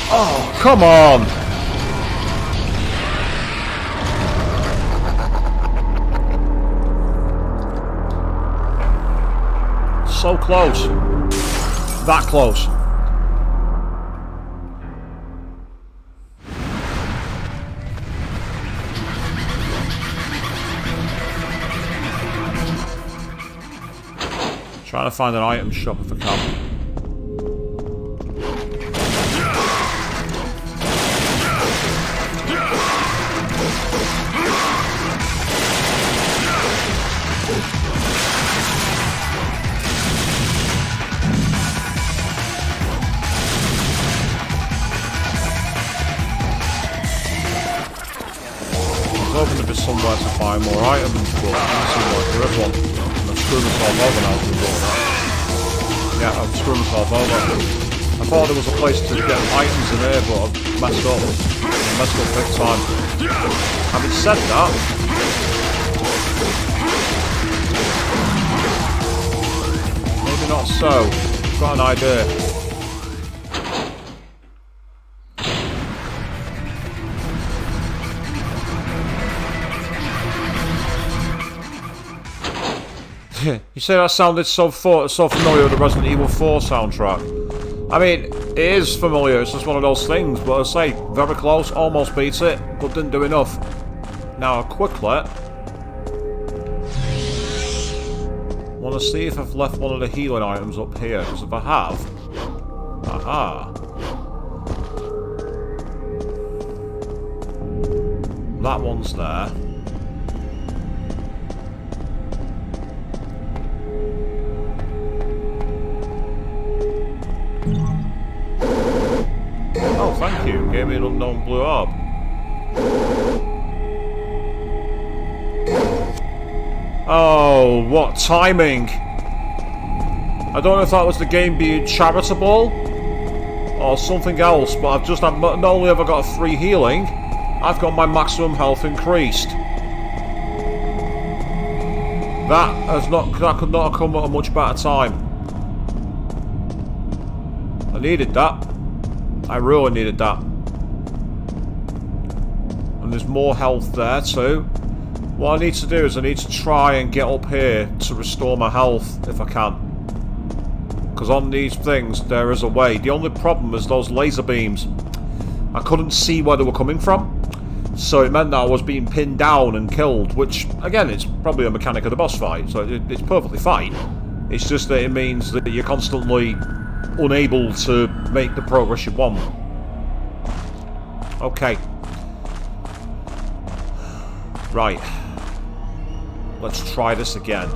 Oh, come on! So close. That close. Trying to find an item shop if I can. I was hoping there'd be somewhere to find more items, but it doesn't seem like there is one. I've screwed myself over now. Yeah, I've screwed myself over. I thought there was a place to get items in here, but I've messed up. I've messed up big time. Having said that, maybe not so. I've got an idea. You say that sounded so familiar with the Resident Evil 4 soundtrack. I mean, it is familiar, it's just one of those things, but I say, very close, almost beats it, but didn't do enough. Now, quickly, want to see if I've left one of the healing items up here, because if I have... Aha! That one's there. Oh, thank you. Gave me an unknown blue orb. Oh, what timing! I don't know if that was the game being charitable or something else, but I've just not only have I got a free healing, I've got my maximum health increased. That could not have come at a much better time. I needed that. I really needed that. And there's more health there too. What I need to do is I need to try and get up here to restore my health if I can. Because on these things there is a way. The only problem is those laser beams. I couldn't see where they were coming from. So it meant that I was being pinned down and killed. Which, again, it's probably a mechanic of the boss fight. So it's perfectly fine. It's just that it means that you're constantly unable to make the progress you want. Okay. Right. Let's try this again.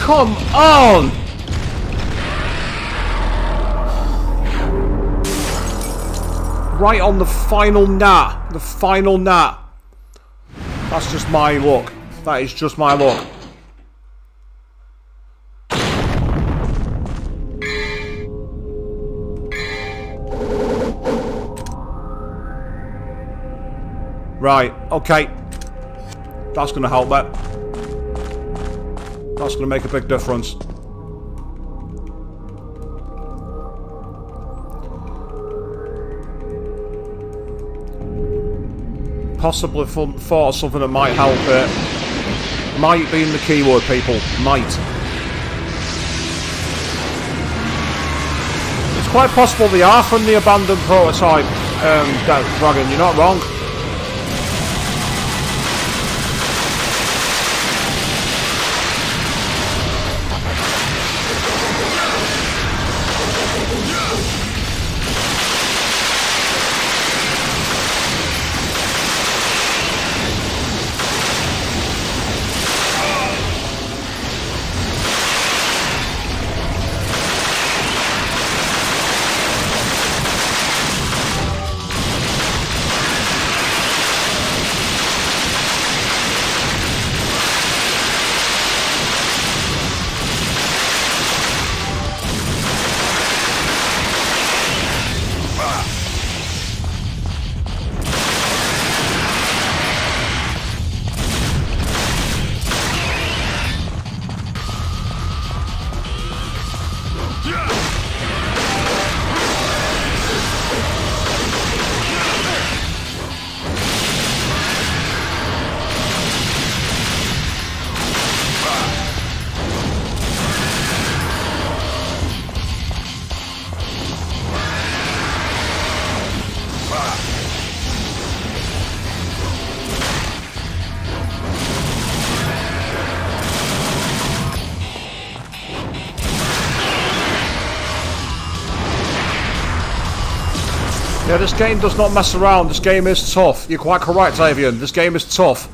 Come on! Right on the final nat. The final nat. That's just my luck. That is just my luck. Right, okay. That's going to help that. That's going to make a big difference. Possibly thought of something that might help it. Might be in the keyword, people. Might. It's quite possible they are from the abandoned prototype dragon. You're not wrong. Yeah, this game does not mess around. This game is tough. You're quite correct, Avian. This game is tough.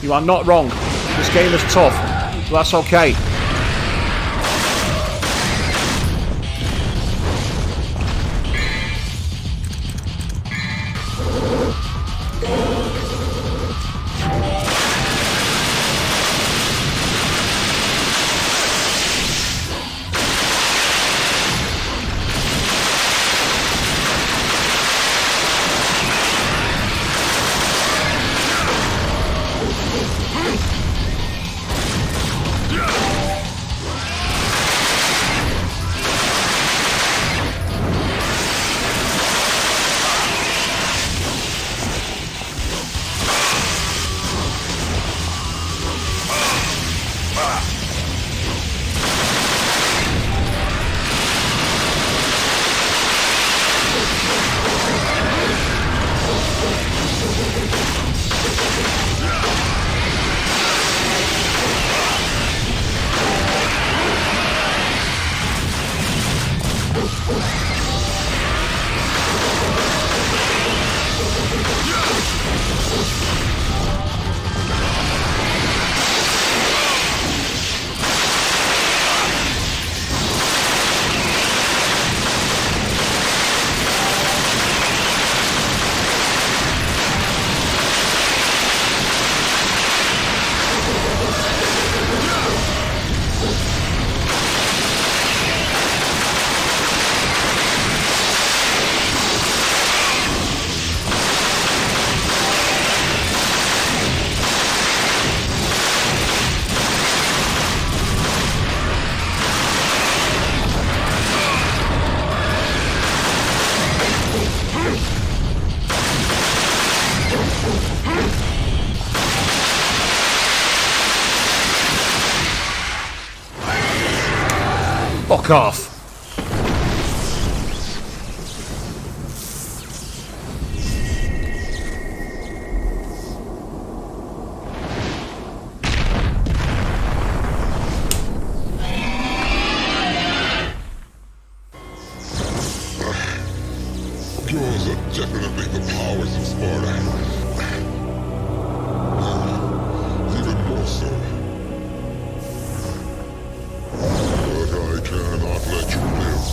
You are not wrong. This game is tough. But that's okay. Fuck off. Yours are definitely the powers of Sparta. Even more so. But I cannot let you live.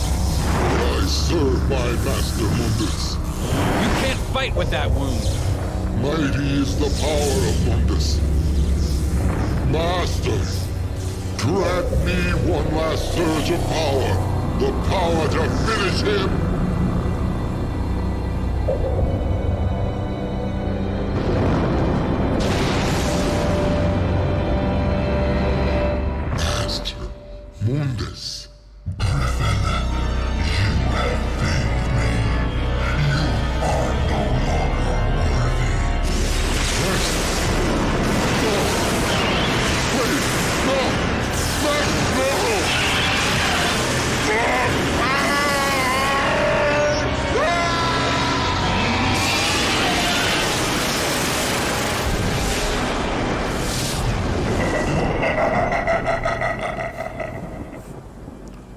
I serve my master Mundus. You can't fight with that wound. Mighty is the power of Mundus. Master, grant me one last surge of power. The power to finish him. Master Mundus.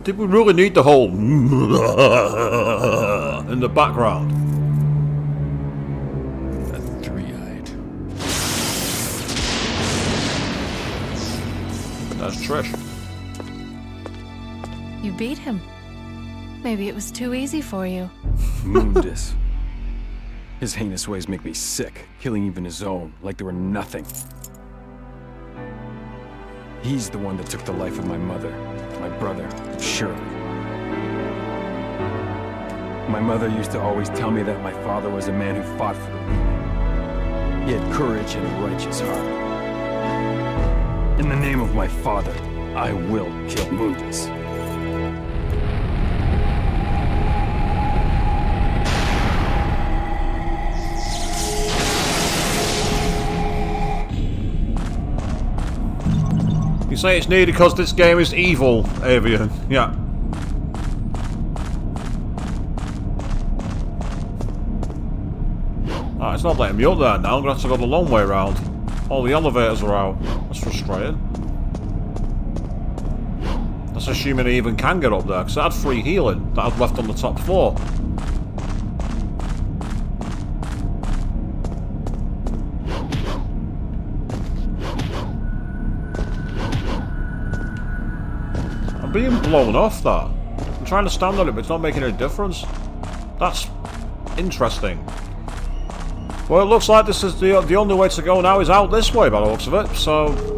Did we really need the whole in the background? A three-eyed. That's Trish. You beat him. Maybe it was too easy for you. Mundus. His heinous ways make me sick, killing even his own, like they were nothing. He's the one that took the life of my mother, my brother, Shirley. My mother used to always tell me that my father was a man who fought for the weak. He had courage and a righteous heart. In the name of my father, I will kill Mundus. You say it's needed because this game is evil, Avian. Yeah. Ah, it's not letting me up there now. I'm gonna have to go the long way around. All the elevators are out. That's frustrating. That's assuming I even can get up there, because I had free healing that I'd left on the top floor. I'm being blown off that. I'm trying to stand on it, but it's not making any difference. That's interesting. Well, it looks like this is the only way to go now is out this way by the looks of it, so...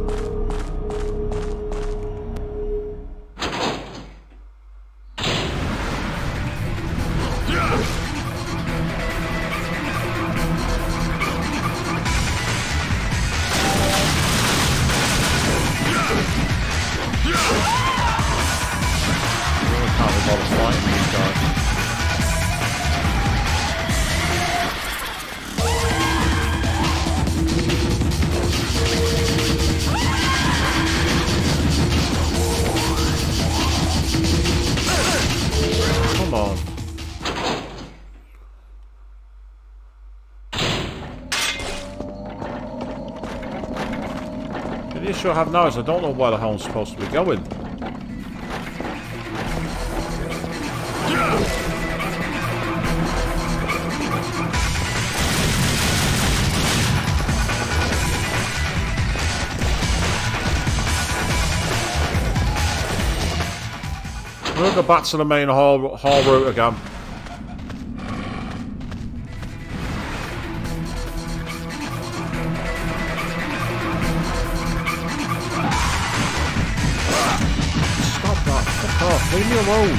Can't be bothered fighting these guys. Come on. The issue I have now is I don't know where the hell I'm supposed to be going. We'll go back to the main hall route again. Stop that. Fuck off. Leave me alone.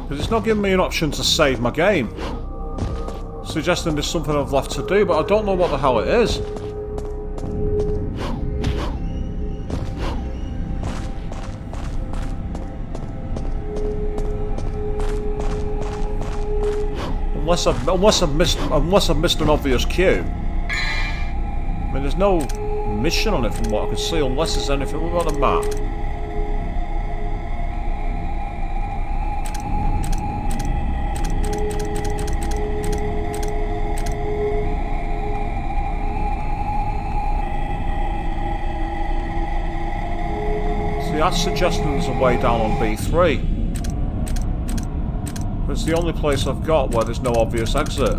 Because it's not giving me an option to save my game. Suggesting there's something I've left to do, but I don't know what the hell it is. Unless I've missed an obvious cue. I mean, there's no mission on it from what I can see, unless there's anything on the map. See, that's suggesting there's a way down on B3. It's the only place I've got where there's no obvious exit.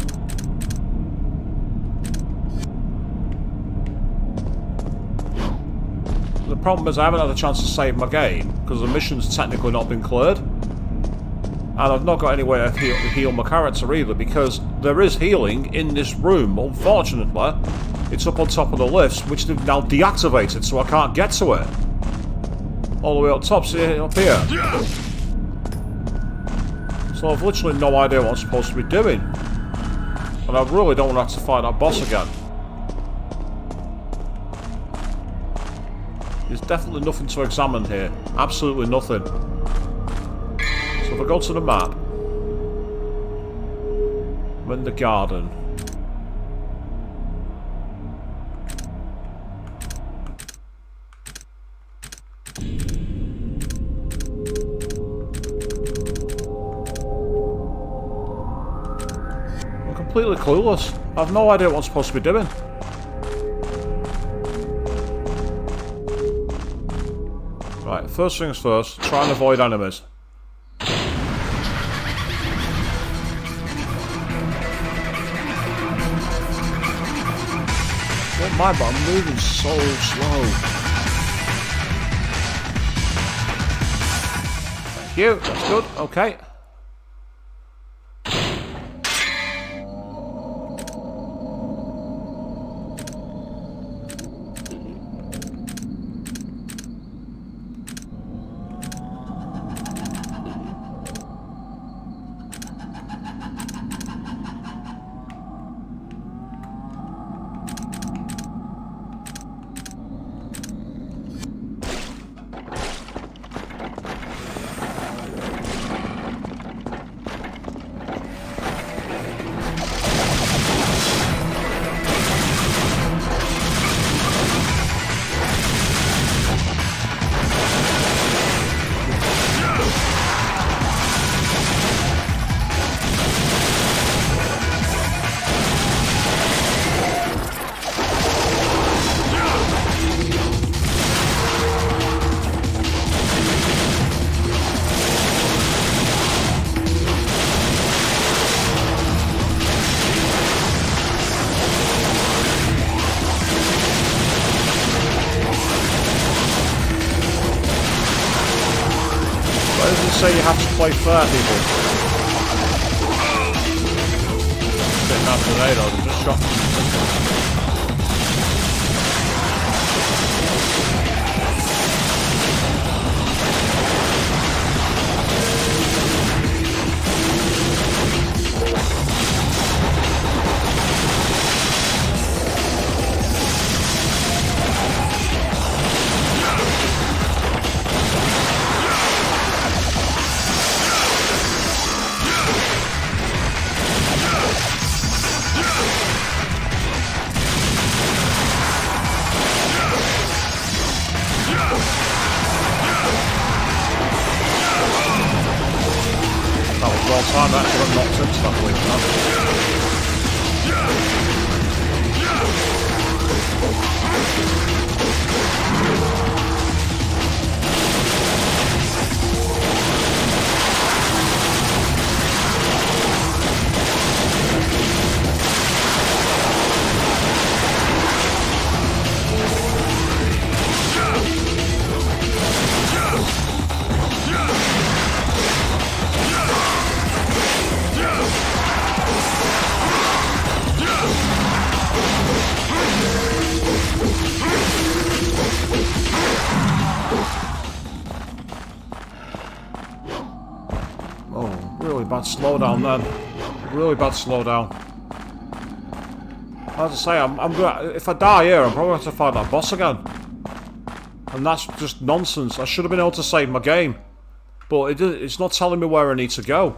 The problem is I haven't had a chance to save my game, because the mission's technically not been cleared. And I've not got any way to heal my character either, because there is healing in this room, unfortunately. It's up on top of the lifts, which they've now deactivated, so I can't get to it. All the way up top, see up here. So I've literally no idea what I'm supposed to be doing. And I really don't want to have to fight that boss again. There's definitely nothing to examine here. Absolutely nothing. So if I go to the map, I'm in the garden. Completely clueless. I have no idea what I'm supposed to be doing. Right, first things first, try and avoid enemies. Don't mind, but I'm moving so slow. Thank you, that's good, okay. say you have to play fair, people. Getting that tornado, they just shot me. Well timed, that could have knocked instantly. Bad slowdown then. Really bad slowdown. As I say, I'm gonna, if I die here, I'm probably going to fight that boss again. And that's just nonsense. I should have been able to save my game. But it's not telling me where I need to go.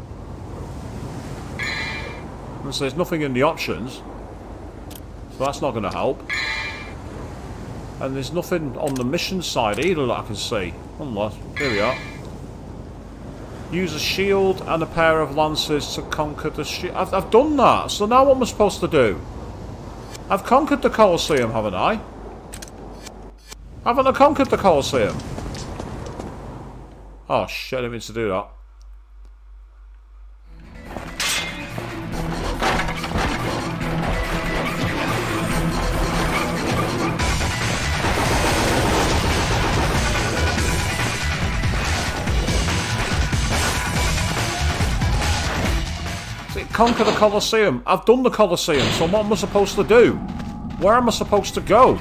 And so there's nothing in the options. So that's not going to help. And there's nothing on the mission side either that I can see. Unless, here we are. Use a shield and a pair of lances to conquer the shield. I've done that, so now what am I supposed to do? I've conquered the Colosseum, haven't I? Haven't I conquered the Colosseum? Oh shit, I didn't mean to do that. Conquer the Colosseum. I've done the Colosseum, so what am I supposed to do? Where am I supposed to go?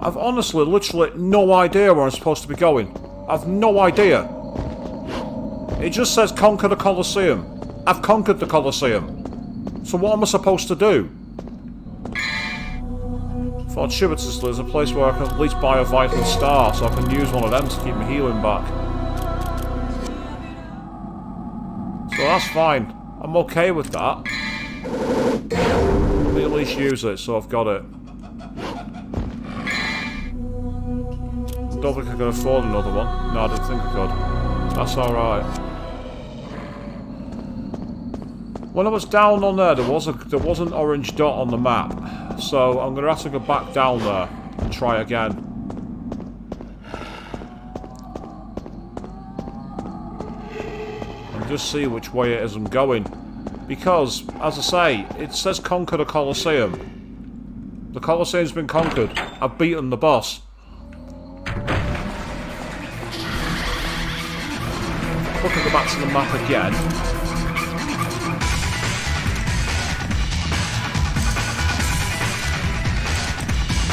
I've honestly, literally no idea where I'm supposed to be going. I've no idea. It just says conquer the Colosseum. I've conquered the Colosseum. So what am I supposed to do? Fortuitously, there's a place where I can at least buy a vital star, so I can use one of them to keep my healing back. So that's fine. I'm okay with that. Let me at least use it, so I've got it. I don't think I could afford another one. No, I didn't think I could. That's alright. When I was down on there, there was an orange dot on the map. So I'm going to have to go back down there and try again. And just see which way it is I'm going. Because, as I say, it says conquer the Colosseum. The Colosseum's been conquered. I've beaten the boss. Look at the back to the map again.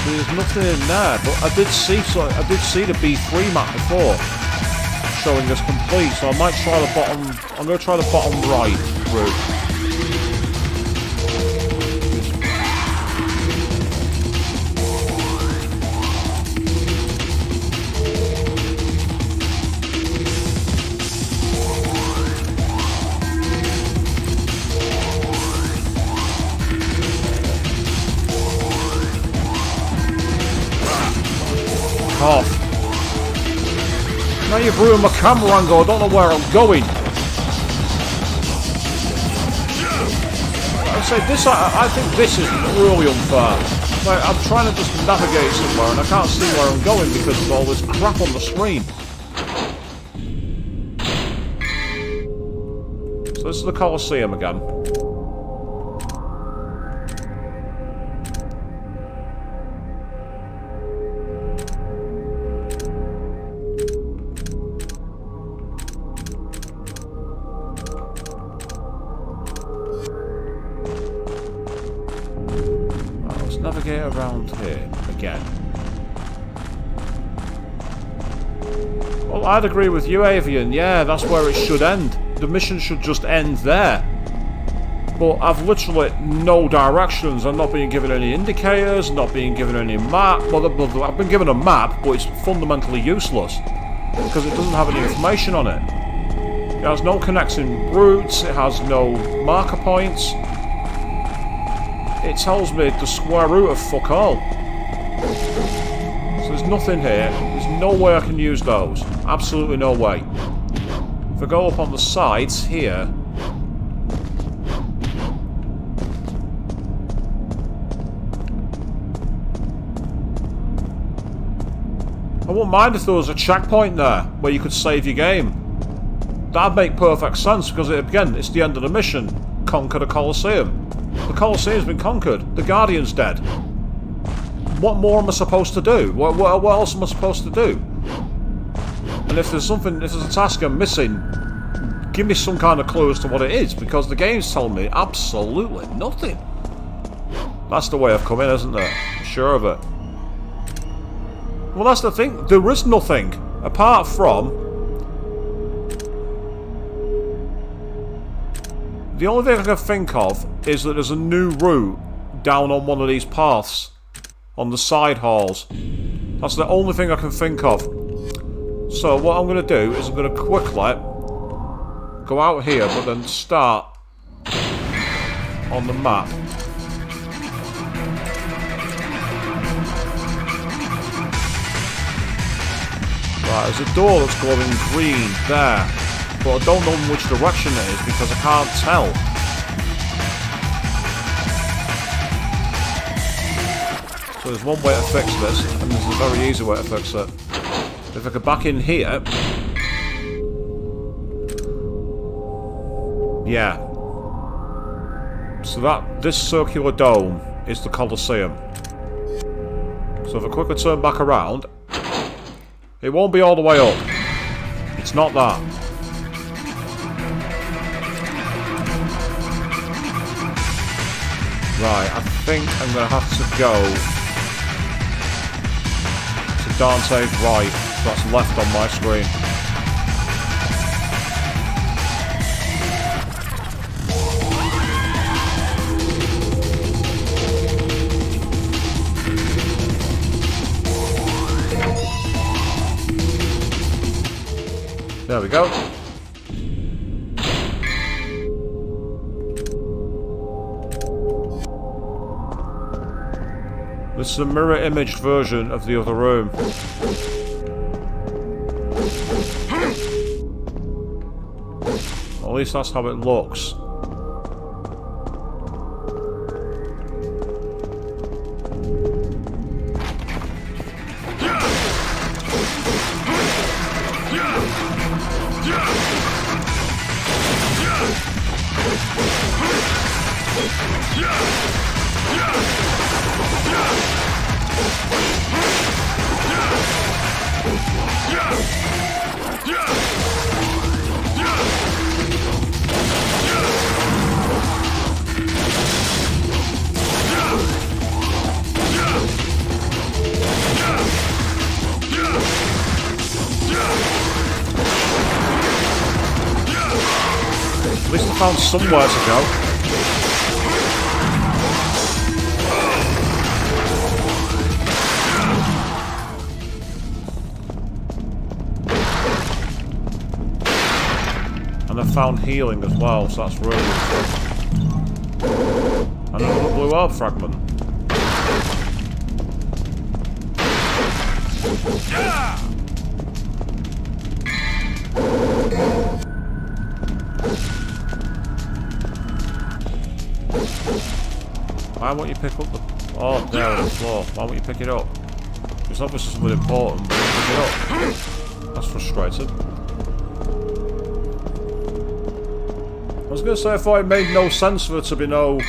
There's nothing in there, but I did see the B3 map before, showing us complete. So I might try the bottom. I'm going to try the bottom right route. Off. screwing my camera angle. I don't know where I'm going. I say this. I think this is really unfair. Like, I'm trying to just navigate somewhere and I can't see where I'm going because of all this crap on the screen. So this is the Colosseum again. Navigate around here again. Well, I'd agree with you, Avian. Yeah, that's where it should end. The mission should just end there. But I've literally no directions. I'm not being given any indicators, not being given any map. Well, I've been given a map, but it's fundamentally useless because it doesn't have any information on it. It has no connecting routes. It has no marker points. It tells me the square root of fuck all. So there's nothing here. There's no way I can use those. Absolutely no way. If I go up on the sides here... I wouldn't mind if there was a checkpoint there where you could save your game. That'd make perfect sense because, again, it's the end of the mission. Conquer the Colosseum. The Colosseum's been conquered. The Guardian's dead. What more am I supposed to do? What else am I supposed to do? And if there's a task I'm missing, give me some kind of clue as to what it is, because the game's telling me absolutely nothing. That's the way I've come in, isn't it? I'm sure of it. Well, that's the thing. There is nothing apart from... The only thing I can think of is that there's a new route down on one of these paths on the side halls. That's the only thing I can think of. So what I'm going to do is I'm going to quickly go out here, but then start on the map. Right, there's a door that's glowing green there. But I don't know in which direction it is because I can't tell. So there's one way to fix this, and there's a very easy way to fix it. If I go back in here... Yeah. So this circular dome is the Colosseum. So if I quickly turn back around, it won't be all the way up. It's not that. Right, I think I'm going to have to go to Dante's right. That's left on my screen. There we go. This is a mirror-imaged version of the other room. At least that's how it looks. At least I found somewhere to go. And I found healing as well, so that's really good. And another blue orb fragment. Why won't you pick up the... Oh, there on the floor. Why won't you pick it up? It's obviously something important, but you pick it up. That's frustrating. I was going to say I thought it made no sense for there to be no...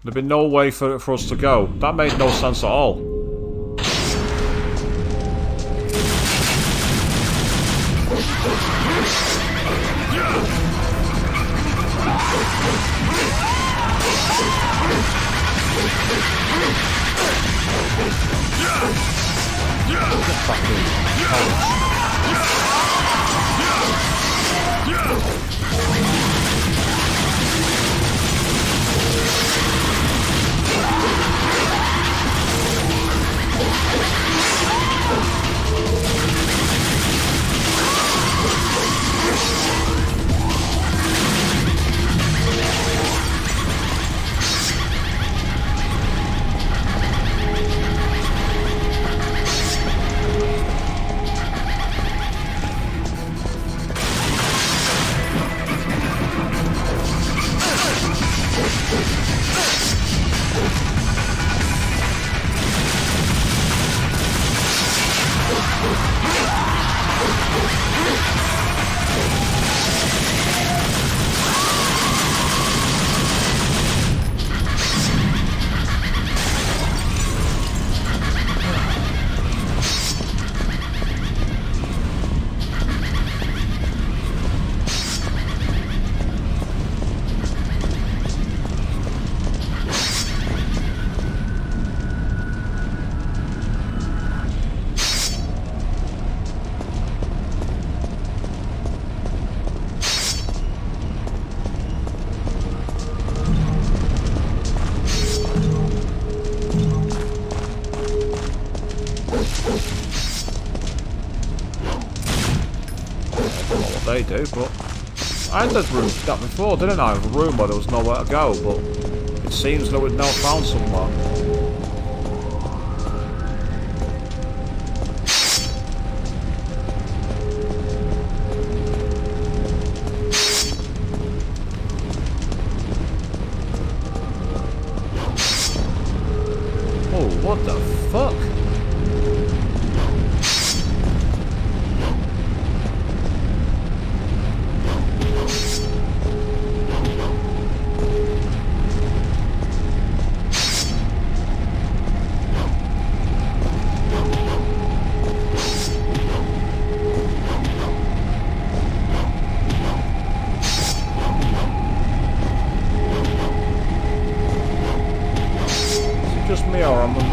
There'd be no way for us to go. That made no sense at all. They do, but I had that room that before, didn't I? A room where there was nowhere to go, but it seems that we've now found somewhere. Oh, what the fuck?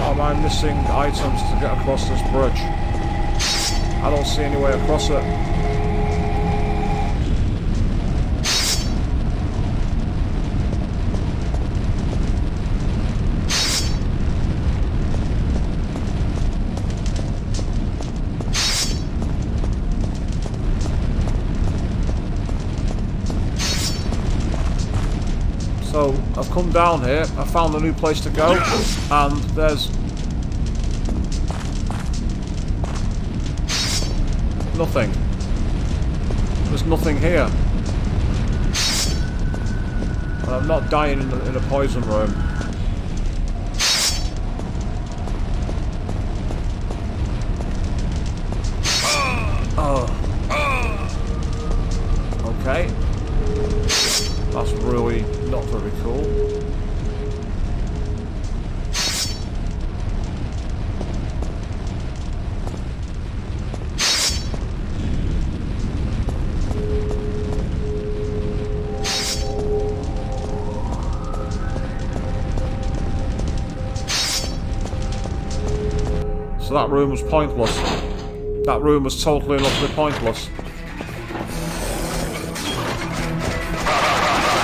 Am I missing items to get across this bridge? I don't see any way across it. So, I've come down here, I found a new place to go, and there's nothing. There's nothing here. And I'm not dying in a poison room. Oh. Okay. That's really not very cool. So that room was pointless. That room was totally and utterly pointless.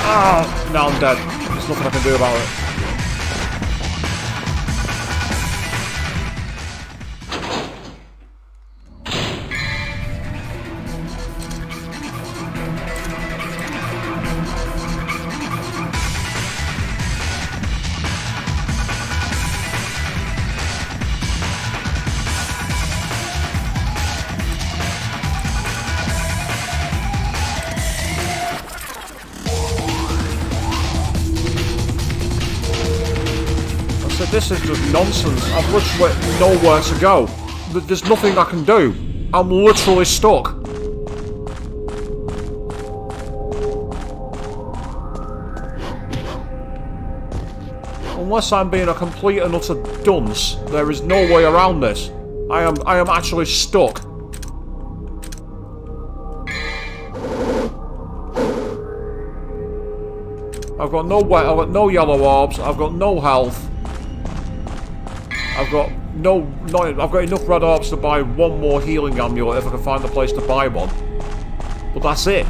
Ah! Now I'm dead. There's nothing I can do about it. This is just nonsense. I've literally nowhere to go. There's nothing I can do. I'm literally stuck. Unless I'm being a complete and utter dunce, there is no way around this. I am actually stuck. I've got no yellow orbs, I've got no health. I've got enough red orbs to buy one more healing amulet if I can find a place to buy one. But that's it.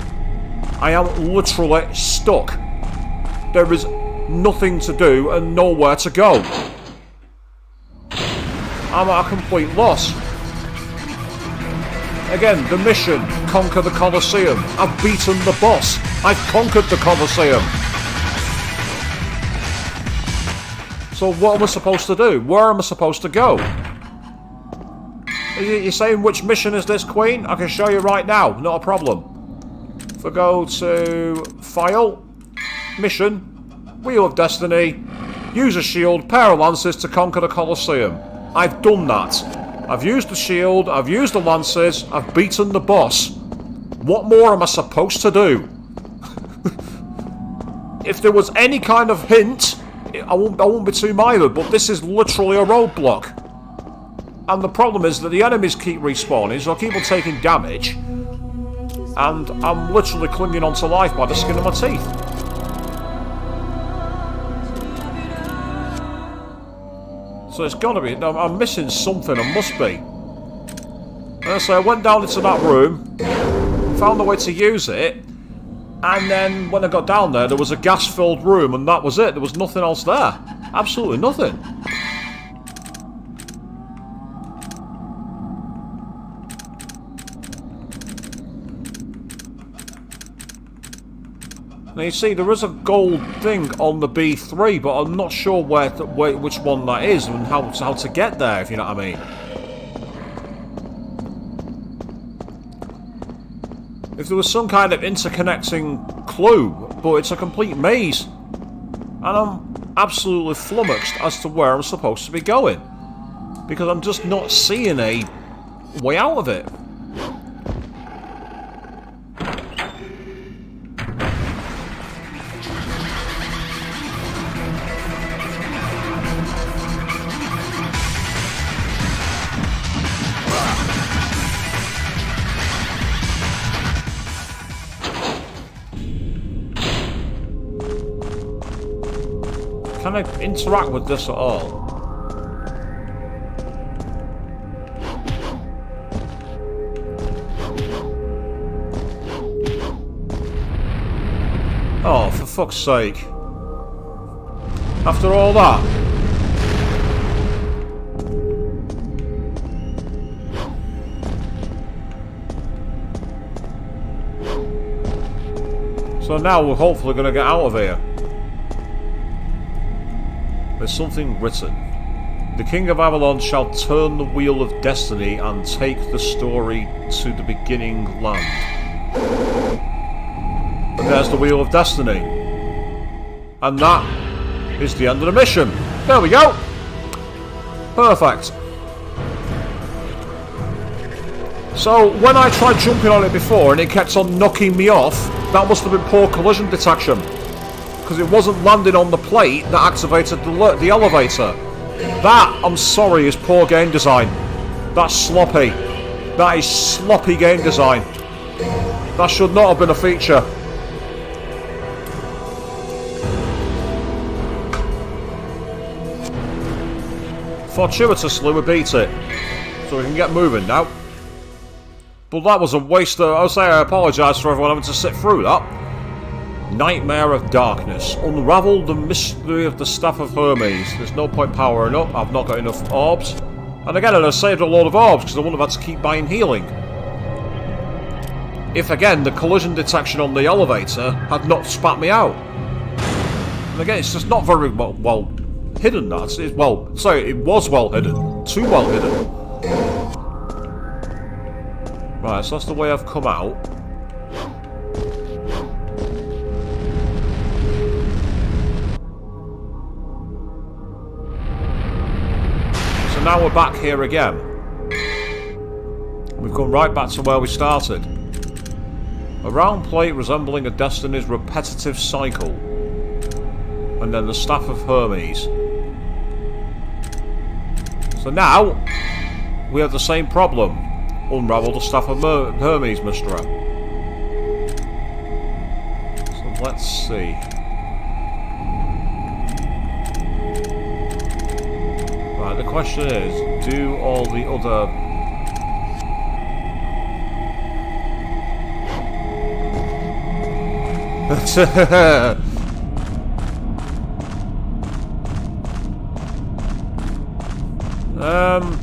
I am literally stuck. There is nothing to do and nowhere to go. I'm at a complete loss. Again, the mission, conquer the Colosseum. I've beaten the boss. I've conquered the Colosseum. So what am I supposed to do? Where am I supposed to go? You're saying which mission is this, Queen? I can show you right now, not a problem. If I go to File, Mission, Wheel of Destiny, use a shield, pair of lances to conquer the Colosseum. I've done that. I've used the shield, I've used the lances, I've beaten the boss. What more am I supposed to do? If there was any kind of hint, I won't be too mired, but this is literally a roadblock. And the problem is that the enemies keep respawning, so I keep on taking damage. And I'm literally clinging onto life by the skin of my teeth. So it's gotta be, I'm missing something, I must be. And so I went down into that room, found a way to use it, and then when I got down there, there was a gas-filled room, and that was it. There was nothing else there. Absolutely nothing. Now you see, there is a gold thing on the B3, but I'm not sure which one that is and how to get there, if you know what I mean. If there was some kind of interconnecting clue, but it's a complete maze. And I'm absolutely flummoxed as to where I'm supposed to be going. Because I'm just not seeing a way out of it. Can I interact with this at all? Oh, for fuck's sake. After all that? So now we're hopefully going to get out of here. There's something written. The King of Avalon shall turn the wheel of destiny and take the story to the beginning land. And there's the wheel of destiny. And that is the end of the mission. There we go. Perfect. So when I tried jumping on it before and it kept on knocking me off, that must have been poor collision detection. Because it wasn't landing on the plate that activated the elevator. That, I'm sorry, is poor game design. That's sloppy. That is sloppy game design. That should not have been a feature. Fortuitously, we beat it. So we can get moving now. But that was a waste of... I'll say I apologise for everyone having to sit through that. Nightmare of Darkness. Unravel the mystery of the Staff of Hermes. There's no point powering up. I've not got enough orbs. And again, I saved a load of orbs because I wouldn't have had to keep buying healing. If again, the collision detection on the elevator had not spat me out. And again, it's just not very well hidden. It was well hidden. Too well hidden. Right, so that's the way I've come out. now we're back here again. We've gone right back to where we started. A round plate resembling a destiny's repetitive cycle. And then the Staff of Hermes. So now, we have the same problem. Unravel the Staff of Hermes mystery. So let's see. Right, the question is, do all the other...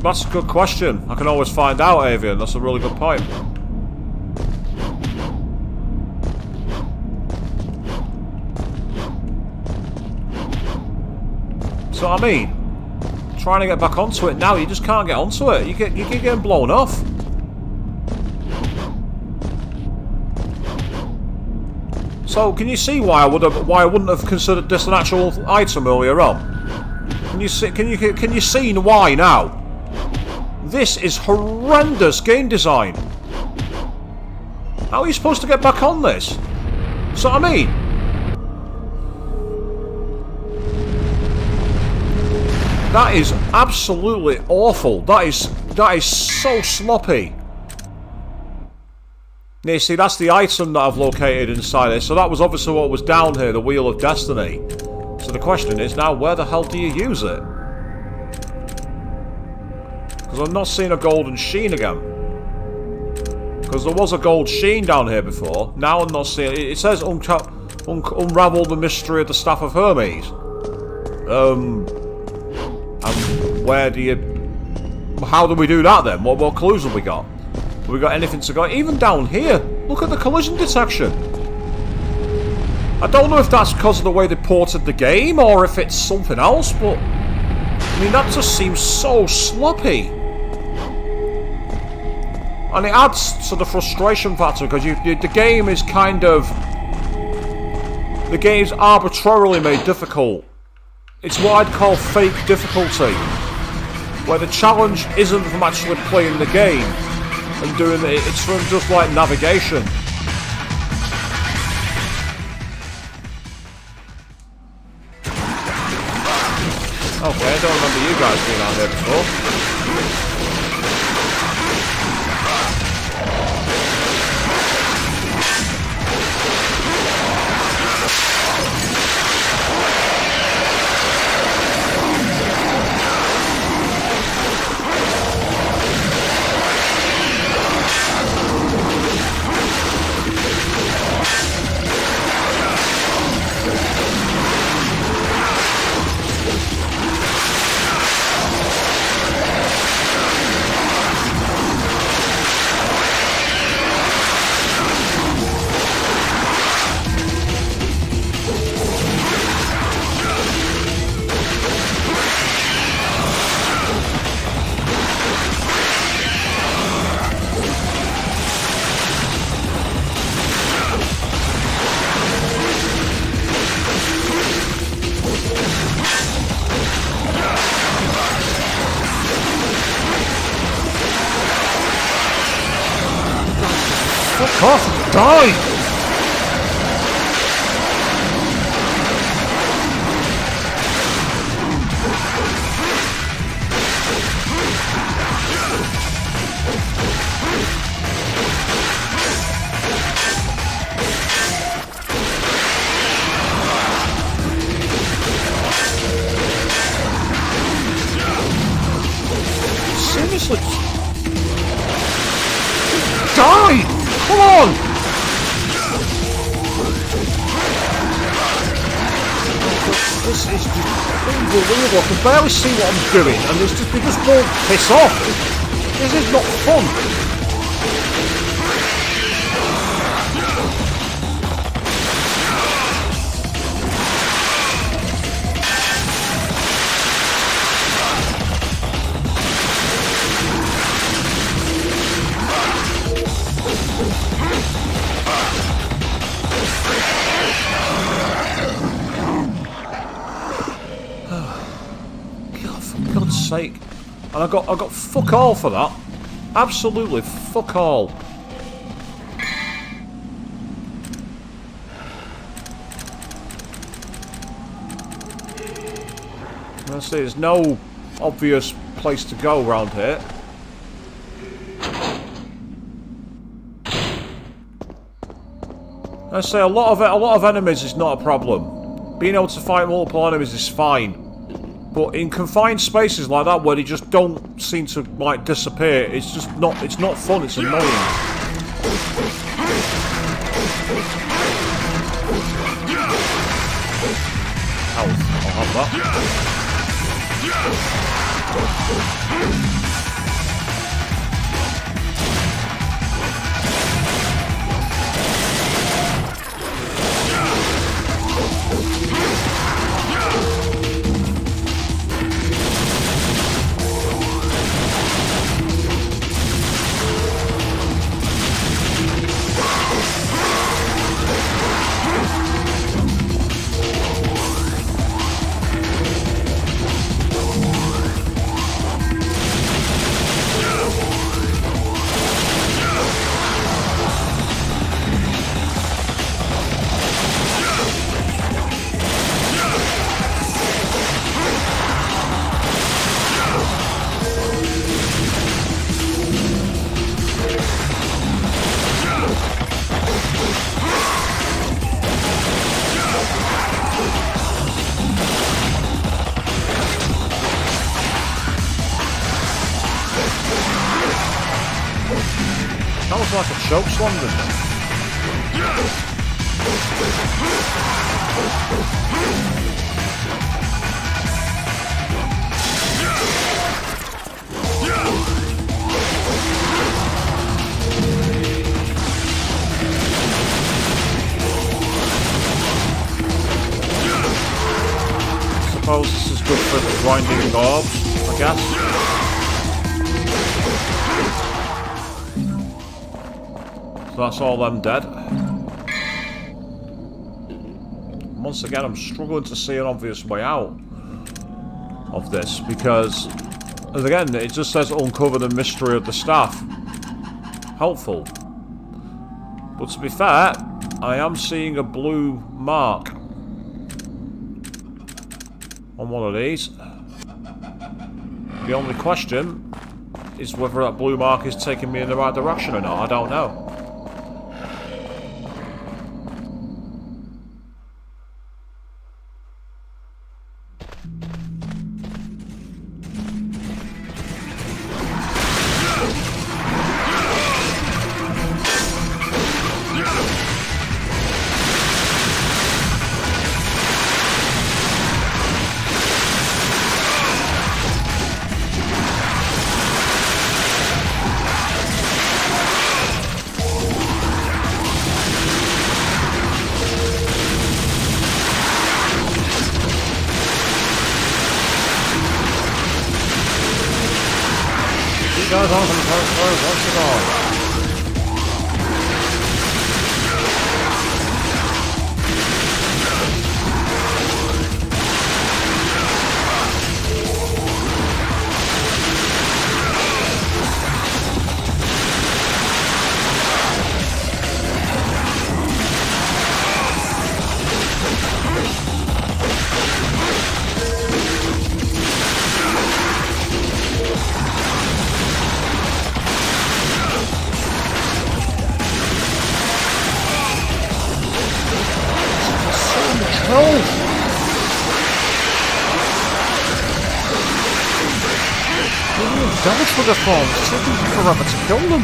That's a good question. I can always find out, Avian. That's a really good point. So I mean, trying to get back onto it now, you just can't get onto it. You keep getting blown off. So can you see why I wouldn't have considered this an actual item earlier on? Can you see why now? This is horrendous game design. How are you supposed to get back on this? So I mean, that is absolutely awful. That is so sloppy. Now, you see, that's the item that I've located inside it. So that was obviously what was down here, the Wheel of Destiny. So the question is now, where the hell do you use it? Because I'm not seeing a golden sheen again. Because there was a gold sheen down here before. Now I'm not seeing it. It says unravel the mystery of the Staff of Hermes. And where do you... How do we do that then? What clues have we got? Have we got anything to go? Even down here, look at the collision detection. I don't know if that's because of the way they ported the game or if it's something else, but I mean that just seems so sloppy. And it adds to the frustration factor because the game is kind of... The game's arbitrarily made difficult. It's what I'd call fake difficulty, where the challenge isn't from actually playing the game and doing it, it's from just like navigation. Okay, I don't remember you guys being out there before. Fuck off! Die! Seriously? Die! Come on! This is unbelievable. I can barely see what I'm doing, and they just won't piss off. This is not fun. Sake. And I got fuck all for that. Absolutely fuck all. Let's see, there's no obvious place to go around here. Let's say a lot of enemies is not a problem. Being able to fight multiple enemies is fine. But in confined spaces like that where they just don't seem to like disappear, it's just not fun, it's annoying. Health, I'll have that. That was like a choke slam, didn't it? Suppose this is good for grinding orbs, I guess. So that's all them dead. Once again, I'm struggling to see an obvious way out of this because, as again, it just says uncover the mystery of the staff. Helpful. But to be fair, I am seeing a blue mark on one of these. The only question is whether that blue mark is taking me in the right direction or not. I don't know. Guys on from the first, what's it all? Damage for the form. It's taking forever to kill them.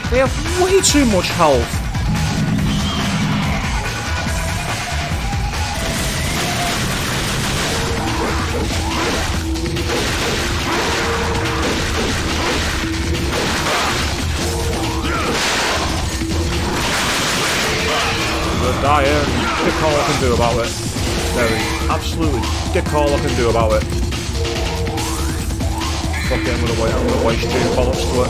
They have way too much health. They'll die here and dick all I can do about it. There is absolutely dick all I can do about it. Okay, I'm gonna waste 2 follow-ups to it.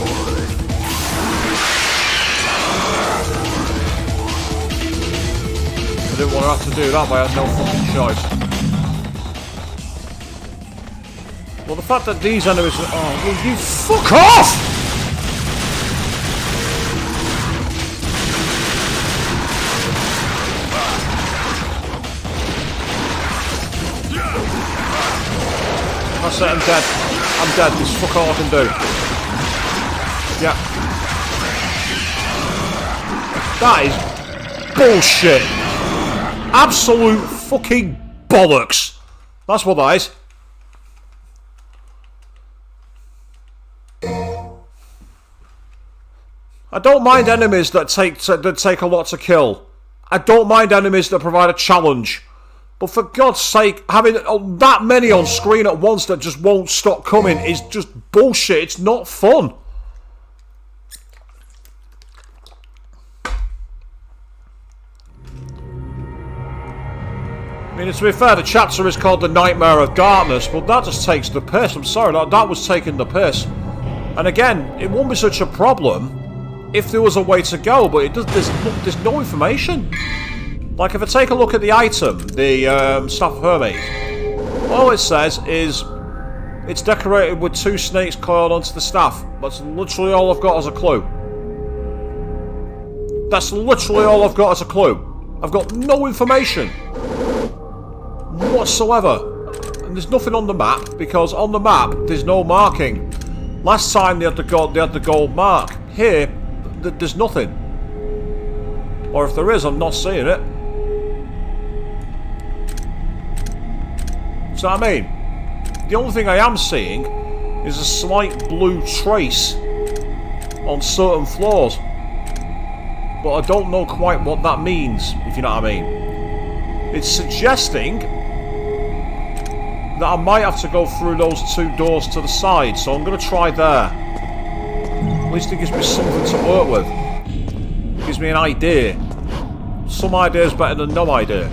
I didn't want to have to do that, but I had no fucking choice. Well, the fact that these enemies are... Oh, will you fuck off! That's it, I'm dead. I'm dead. This is fuck all I can do. Yeah. That is bullshit. Absolute fucking bollocks. That's what that is. I don't mind enemies that take a lot to kill. I don't mind enemies that provide a challenge. But for God's sake, having that many on screen at once that just won't stop coming is just bullshit. It's not fun. I mean, to be fair, the chapter is called The Nightmare of Dartmouth, but that just takes the piss. I'm sorry, that was taking the piss. And again, it won't be such a problem if there was a way to go, but there's no information. Like, if I take a look at the item, the Staff of Hermes, all it says is it's decorated with 2 snakes coiled onto the staff. That's literally all I've got as a clue. That's literally all I've got as a clue. I've got no information whatsoever. And there's nothing on the map, because on the map there's no marking. Last time they had the gold mark. Here, there's nothing. Or if there is, I'm not seeing it. So I mean, the only thing I am seeing is a slight blue trace on certain floors. But I don't know quite what that means, if you know what I mean. It's suggesting that I might have to go through those 2 doors to the side, so I'm going to try there. At least it gives me something to work with. It gives me an idea. Some idea is better than no idea.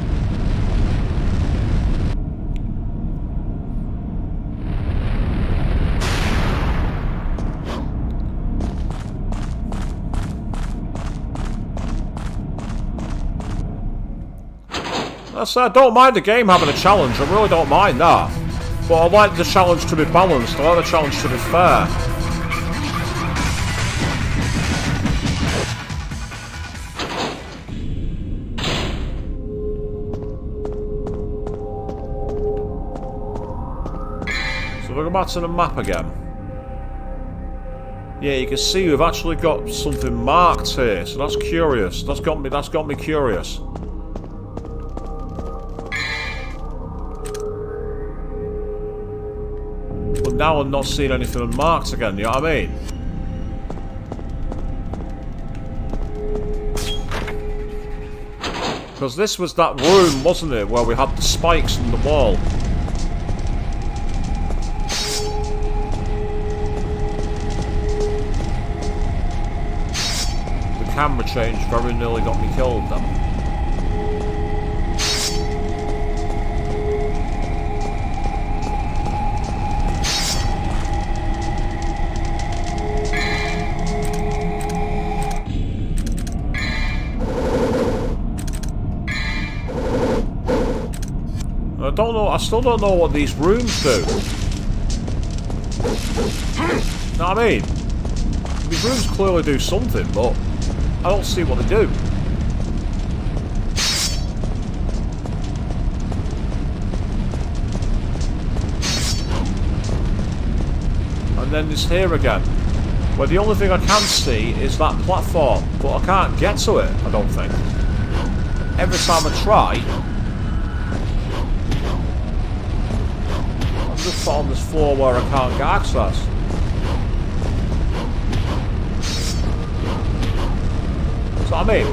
I don't mind the game having a challenge, I really don't mind that. But I like the challenge to be balanced, I like the challenge to be fair. So if I go back to the map again. Yeah, you can see we've actually got something marked here, so that's curious. That's got me curious. Now I'm not seeing anything marked again, you know what I mean? Because this was that room, wasn't it, where we had the spikes in the wall. The camera change very nearly got me killed then. I still don't know what these rooms do. Know what I mean? These rooms clearly do something, but I don't see what they do. And then it's here again, where the only thing I can see is that platform, but I can't get to it, I don't think. Every time I try, just put on this floor where I can't get access. So I mean,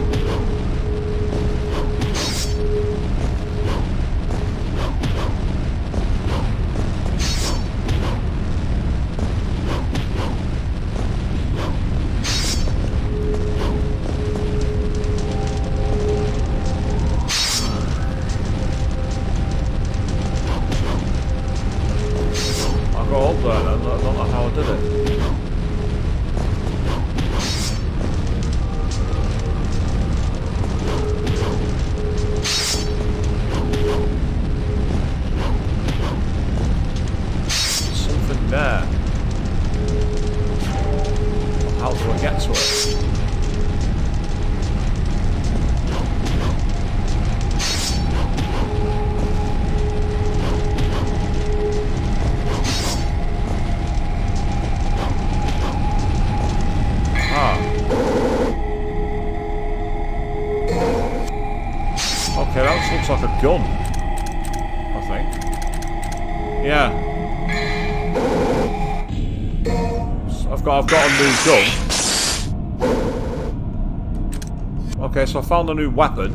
Okay, that looks like a gun. I think. Yeah. So I've got a new gun. Okay, so I found a new weapon.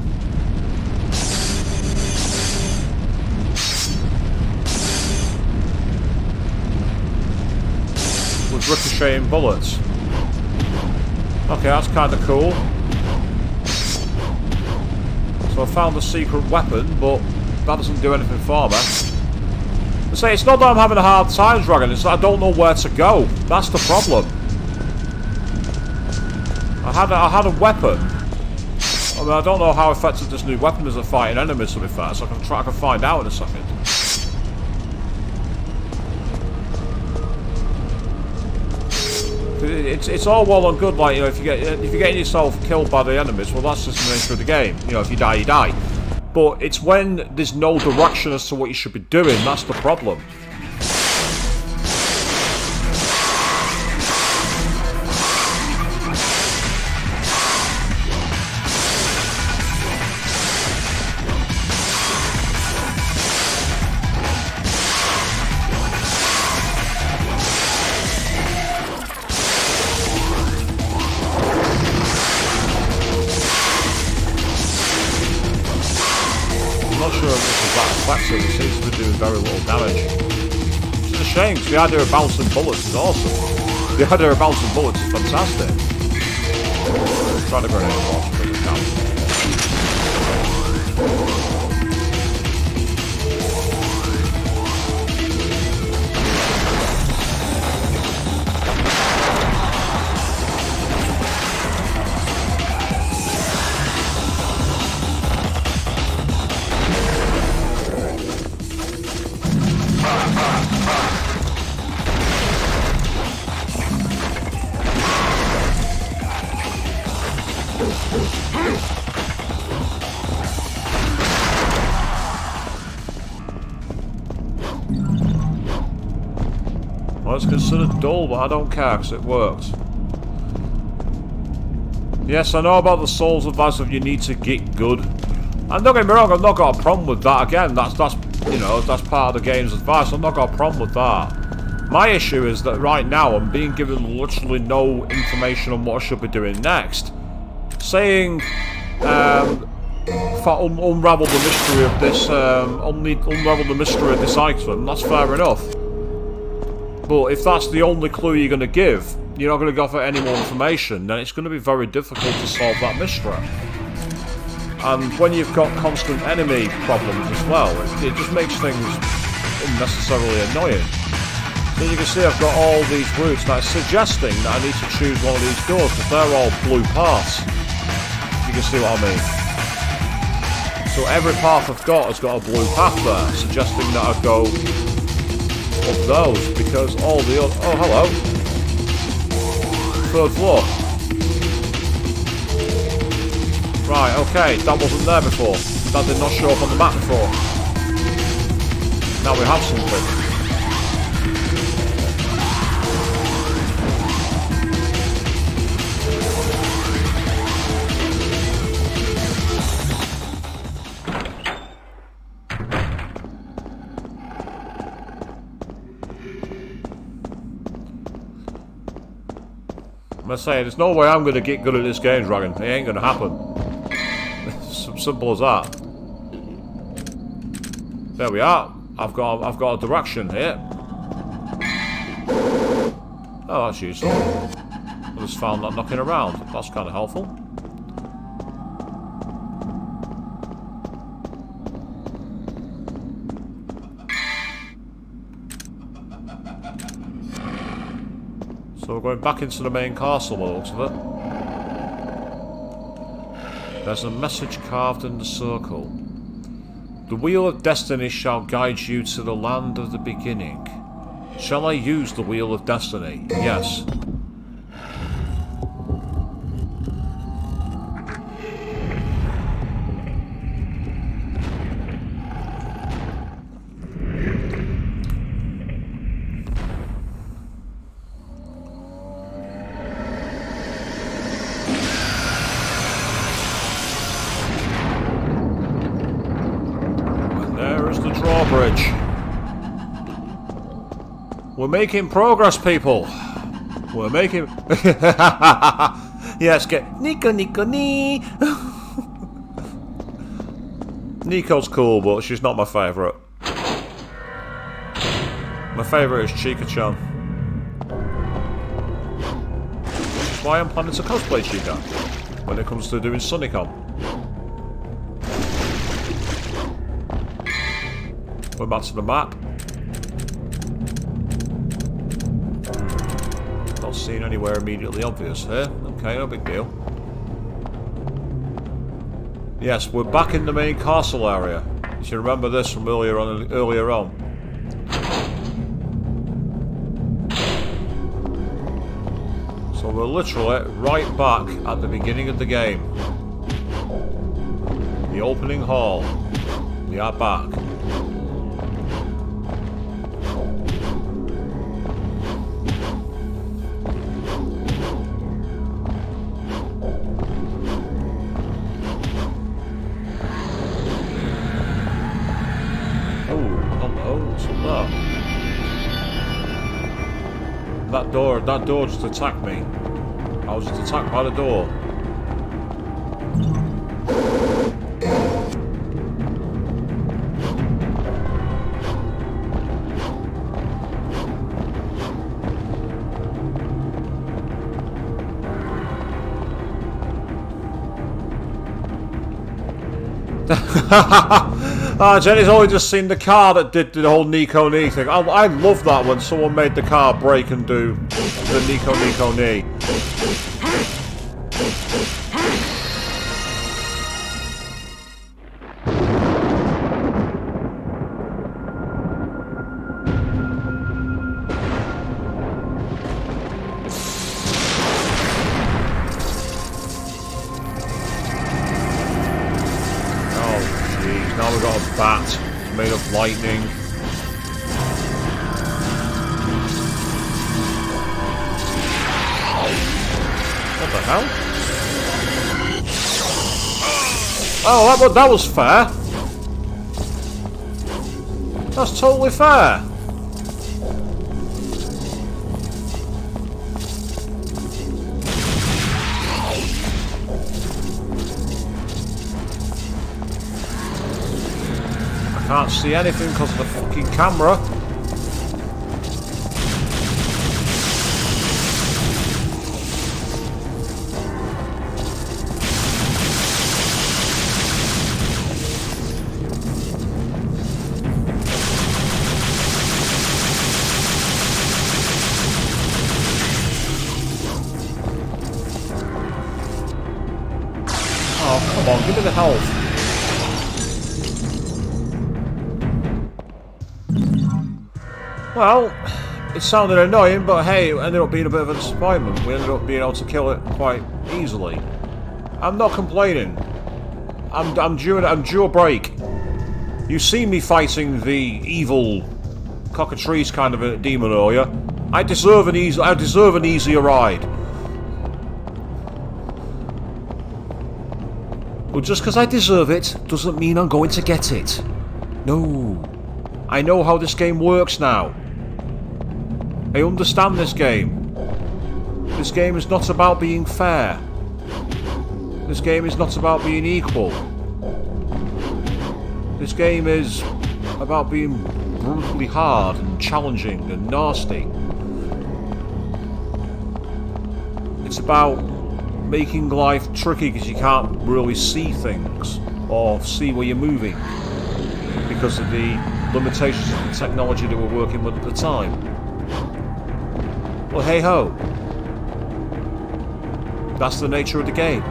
With ricocheting bullets. Okay, that's kind of cool. So I found a secret weapon, but that doesn't do anything for me. I say, it's not that I'm having a hard time, Dragon, it's that I don't know where to go. That's the problem. I had a weapon. I mean, I don't know how effective this new weapon is at fighting enemies, to be fair, so I can find out in a second. It's all well and good, like, you know, if you're getting yourself killed by the enemies, well, that's just the nature of the game. You know, if you die, you die. But it's when there's no direction as to what you should be doing, that's the problem. It seems to be doing very little damage. It's a shame, because the idea of bouncing bullets is awesome. The idea of bouncing bullets is fantastic. Try to grenade launch because it counts. Well, it's considered dull, but I don't care because it works. Yes, I know about the Soul's advice of you need to get good. And don't get me wrong, I've not got a problem with that. Again, that's you know, that's part of the game's advice. I've not got a problem with that. My issue is that right now I'm being given literally no information on what I should be doing next. Saying, unravel the mystery of this, unravel the mystery of this item, that's fair enough. But if that's the only clue you're going to give, you're not going to go for any more information, then it's going to be very difficult to solve that mystery. And when you've got constant enemy problems as well, it just makes things unnecessarily annoying. So you can see I've got all these routes that are suggesting that I need to choose one of these doors, because they're all blue paths. You can see what I mean. So every path I've got has got a blue path there, suggesting that I go up those, because all the other... Oh, hello. Third floor. Right, okay, that wasn't there before. That did not show up on the map before. Now we have something. I'm saying, there's no way I'm going to get good at this game, Dragon. It ain't going to happen. It's simple as that. There we are. I've got a direction here. Oh, that's useful. I just found that knocking around. That's kind of helpful. So we're going back into the main castle by the looks of it. There's a message carved in the circle. The wheel of destiny shall guide you to the land of the beginning. Shall I use the wheel of destiny? Yes. bridge. We're making progress, people. We're making... Yes, get... Nico, Nico, nee. Nico's cool, but she's not my favourite. My favourite is Chica-chan. Which is why I'm planning to cosplay Chica when it comes to doing Sunnycon. We're back to the map. Not seen anywhere immediately obvious here. Okay, no big deal. Yes, we're back in the main castle area. You should remember this from earlier on. So we're literally right back at the beginning of the game. The opening hall. We are back. That door just attacked me. I was just attacked by the door. Jenny's only just seen the car that did the whole Nico knee thing. I love that when someone made the car break and do the Nico knee. Now we've got a bat made of lightning. What the hell? Oh, that was fair. That's totally fair. Can't see anything because of the fucking camera. Oh, come on, give me the health. Well, it sounded annoying, but hey, it ended up being a bit of a disappointment. We ended up being able to kill it quite easily. I'm not complaining. I'm due a break. You see me fighting the evil cockatrice kind of a demon earlier. I deserve an easier ride. But just because I deserve it doesn't mean I'm going to get it. No. I know how this game works now. I understand this game. This game is not about being fair. This game is not about being equal. This game is about being brutally hard and challenging and nasty. It's about making life tricky because you can't really see things or see where you're moving because of the limitations of the technology that we're working with at the time. Well, hey ho. That's the nature of the game.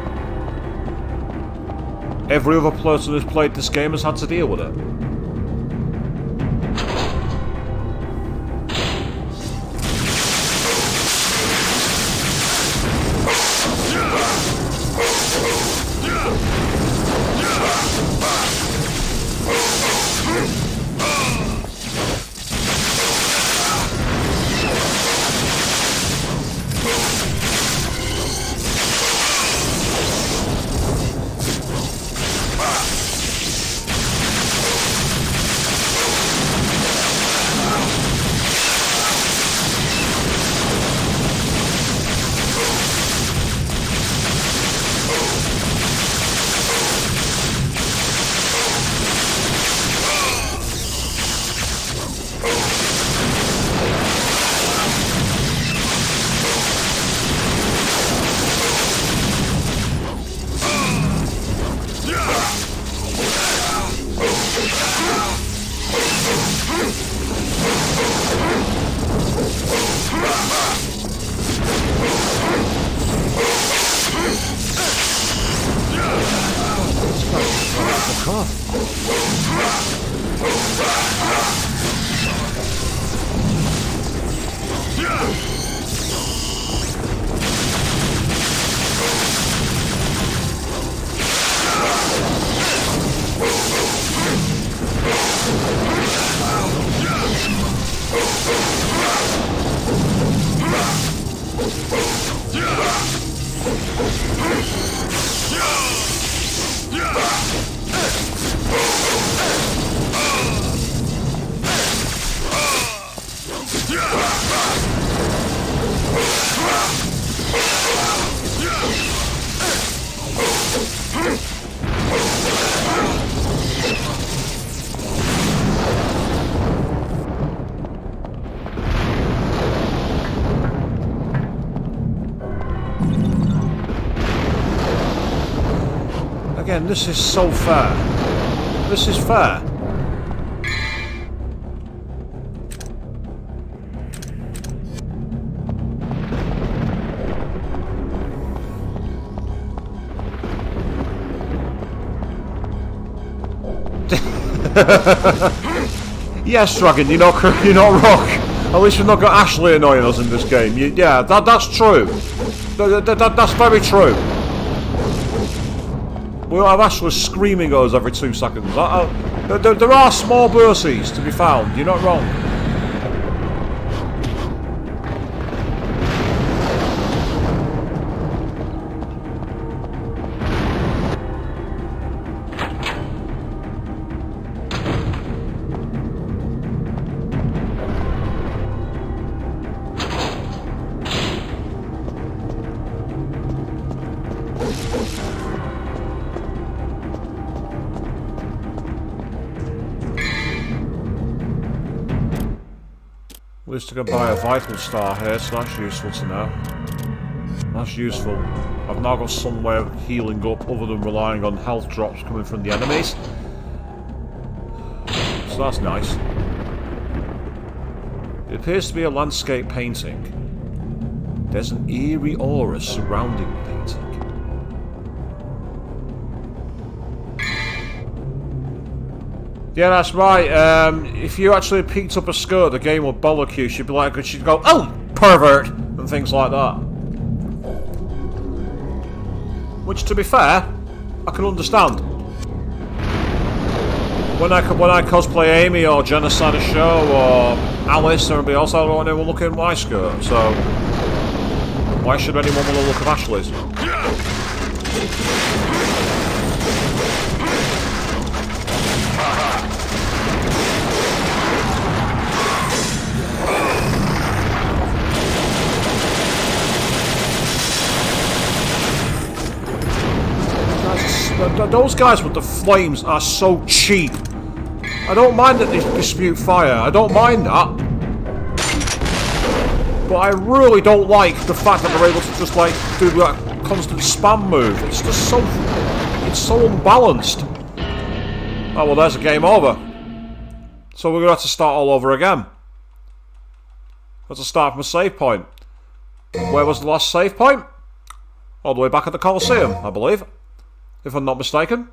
Every other person who's played this game has had to deal with it. God. Again, this is so fair. This is fair. Yes, Dragon, you're not wrong. At least we've not got Ashley annoying us in this game. Yeah, that's true. That's very true. We'll have Ashley screaming at us every 2 seconds. There are small mercies to be found, you're not wrong. At least I can buy a vital star here, so that's useful to know. That's useful. I've now got some way of healing up other than relying on health drops coming from the enemies. So that's nice. It appears to be a landscape painting. There's an eerie aura surrounding the painting. Yeah, that's right. If you actually picked up a skirt, the game would bollock you. She'd be like, she'd go, "Oh, pervert!" and things like that. Which, to be fair, I can understand. When I cosplay Amy or Genocide a Show or Alice or anybody else, I don't want anyone looking at my skirt. So why should anyone want to look at Ashley's? Those guys with the flames are so cheap. I don't mind that they dispute fire. I don't mind that. But I really don't like the fact that they're able to just like do that constant spam move. It's just so... it's so unbalanced. Oh well, there's a game over. So we're going to have to start all over again. Let's start from a save point. Where was the last save point? All the way back at the Colosseum, I believe. If I'm not mistaken.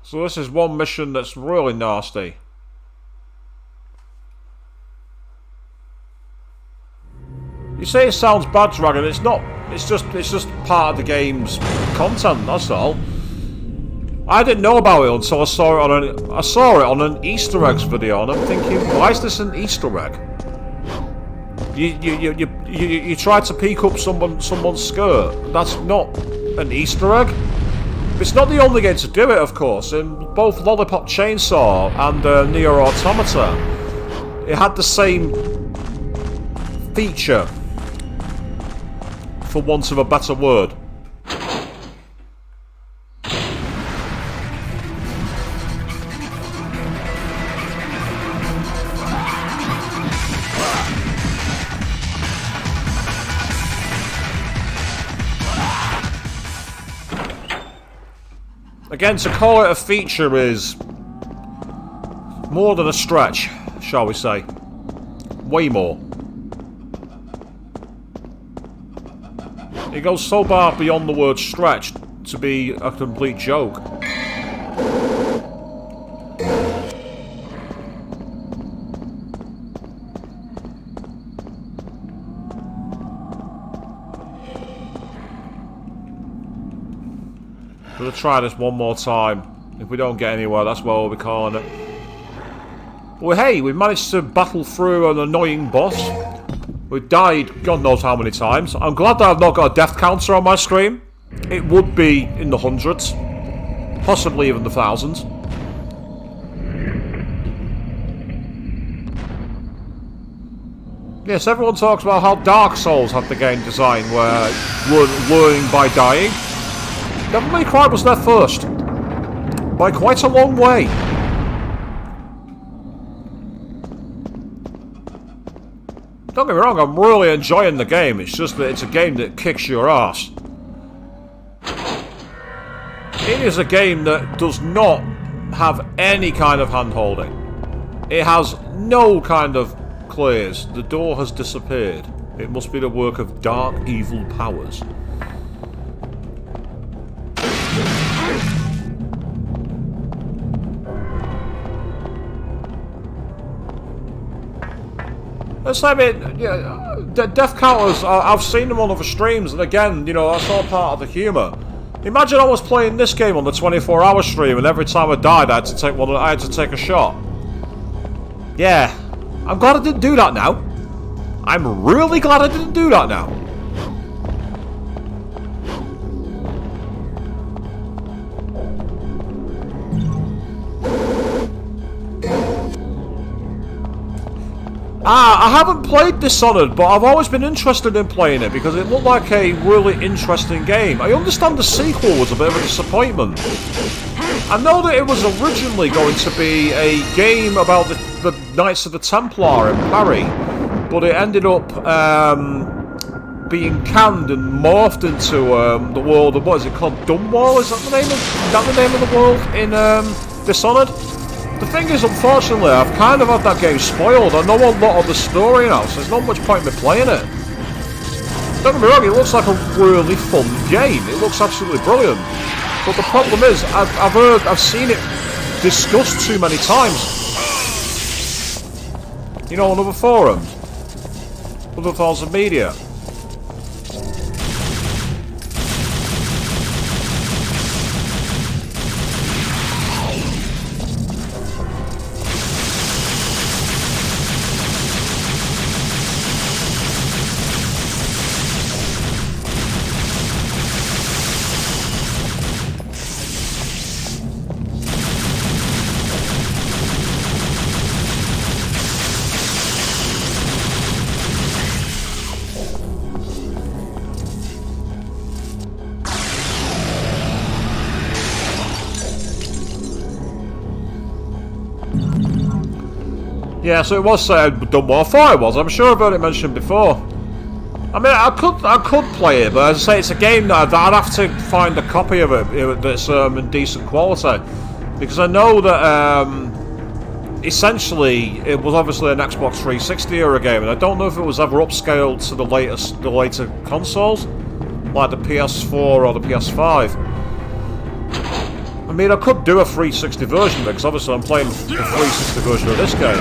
So this is one mission that's really nasty. You say it sounds bad, Dragon. It's not. It's just part of the game's content. That's all. I didn't know about it until I saw it on an Easter eggs video, and I'm thinking, why is this an Easter egg? You try to peek up someone's skirt. That's not an Easter egg. It's not the only game to do it, of course. In both Lollipop Chainsaw and Nier Automata, it had the same feature, for want of a better word. Again, to call it a feature is more than a stretch, shall we say. Way more. It goes so far beyond the word stretched to be a complete joke. We'll try this one more time. If we don't get anywhere, that's where we'll be calling it. Well, hey, we managed to battle through an annoying boss. We've died God knows how many times. I'm glad that I've not got a death counter on my screen. It would be in the hundreds. Possibly even the thousands. Yes, everyone talks about how Dark Souls had the game design where learning by dying. Devil May Cry was there first. By quite a long way. Don't get me wrong, I'm really enjoying the game. It's just that it's a game that kicks your ass. It is a game that does not have any kind of hand-holding. It has no kind of clears. The door has disappeared. It must be the work of dark, evil powers. I mean, yeah, the death counters, I've seen them on other streams, and again, you know, that's all part of the humour. Imagine I was playing this game on the 24-hour stream, and every time I died, I had to take a shot. Yeah, I'm glad I didn't do that now. I'm really glad I didn't do that now. I haven't played Dishonored, but I've always been interested in playing it because it looked like a really interesting game. I understand the sequel was a bit of a disappointment. I know that it was originally going to be a game about the Knights of the Templar in Paris, but it ended up being canned and morphed into the world of, what is it called, Dunwall? Is that the name of the world in Dishonored? The thing is, unfortunately, I've kind of had that game spoiled. I know a lot of the story now, so there's not much point in me playing it. Don't get me wrong, it looks like a really fun game. It looks absolutely brilliant. But the problem is, I've seen it discussed too many times. You know, on other forums, other forms of media. Yeah, so it was done well. I thought it was. I'm sure I've heard it mentioned before. I mean, I could play it, but as I say, it's a game that I'd have to find a copy of it that's in decent quality, because I know that essentially it was obviously an Xbox 360 era game, and I don't know if it was ever upscaled to the later consoles, like the PS4 or the PS5. I mean, I could do a 360 version of it, because obviously I'm playing the 360 version of this game.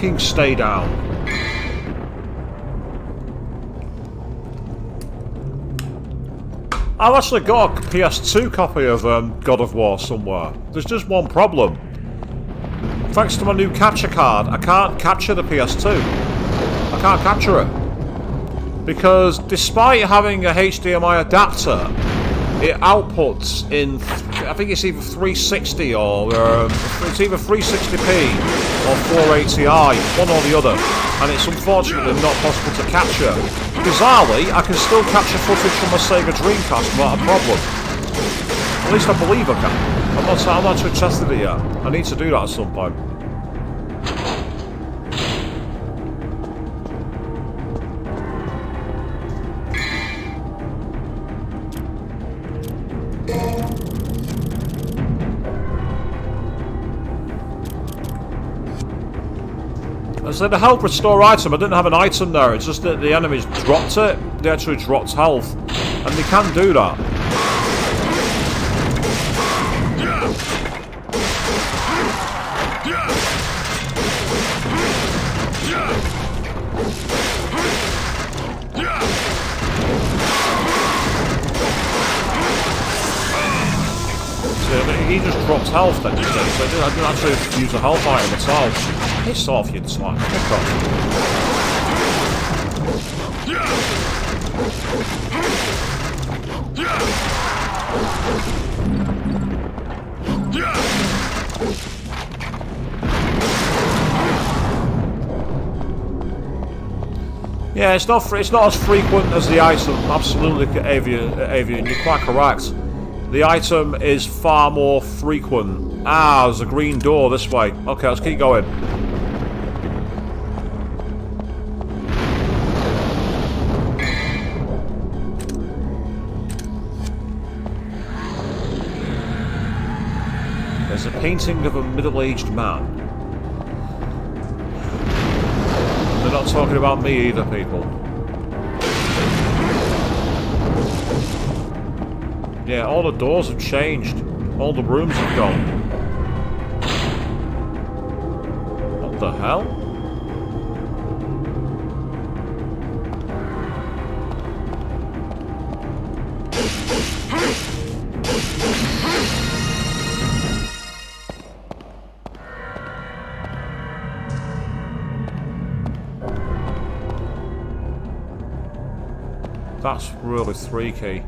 fucking stay down. I've actually got a PS2 copy of God of War somewhere. There's just one problem. Thanks to my new capture card, I can't capture the PS2. I can't capture it. Because despite having a HDMI adapter, it outputs in, I think it's either 360 or, it's either 360p or 480i, one or the other. And it's unfortunately not possible to capture. Bizarrely, I can still capture footage from my Sega Dreamcast without a problem. At least I believe I can. I'm not actually tested it yet. I need to do that at some point. I said the health restore item, I didn't have an item there, it's just that the enemies dropped it. They actually dropped health. And they can do that. He just dropped health then, so I didn't actually use a health item at all. Piss off, you slime. Pick off. Yeah, it's not as frequent as the item. Absolutely, Avian, you're quite correct. The item is far more frequent. Ah, there's a green door this way. Okay, let's keep going. There's a painting of a middle-aged man. They're not talking about me either, people. Yeah, all the doors have changed. All the rooms have gone. What the hell? That's really freaky.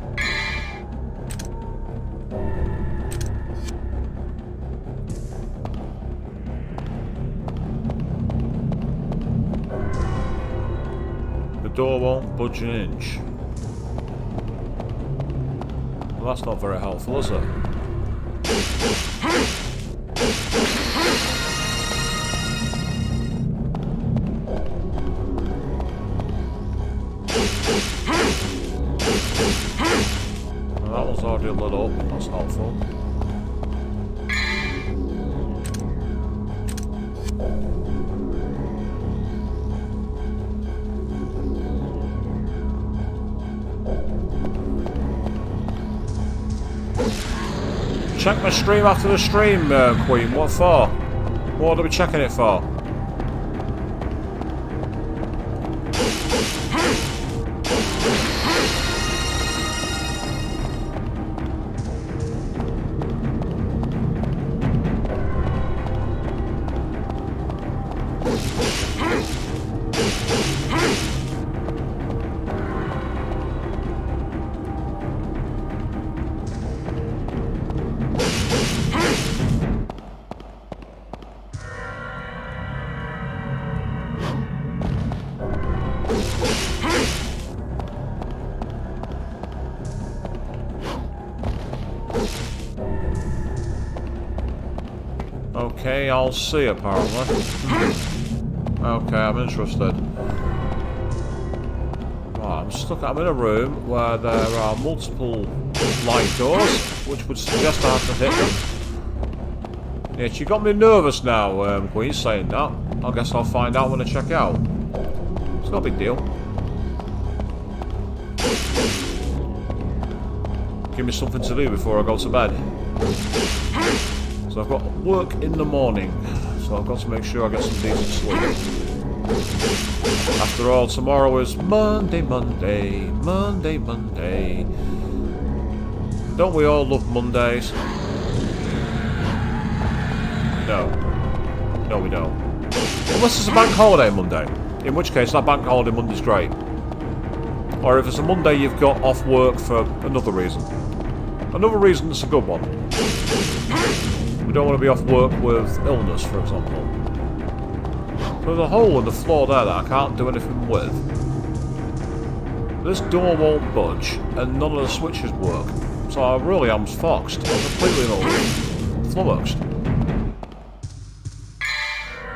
Door won't budge an inch. Well, that's not very helpful, is it? Well, that one's already lit up. That's helpful. Check my stream after the stream, Queen. What for? What are we checking it for? Okay, I'll see apparently. Okay, I'm interested. I'm in a room where there are multiple light doors, which would suggest I have to hit them. Yeah, she got me nervous now, Queen, saying that. I guess I'll find out when I check out. It's no big deal. Give me something to do before I go to bed. So I've got work in the morning. So so I've got to make sure I get some decent sleep. After all, tomorrow is Monday. Don't we all love Mondays? No. No, we don't. Unless it's a bank holiday Monday. In which case, that bank holiday Monday's great. Or if it's a Monday you've got off work for another reason. Another reason that's a good one. We don't want to be off work with illness, for example. There's a hole in the floor there that I can't do anything with. This door won't budge, and none of the switches work. So I really am foxed. I'm completely flummoxed.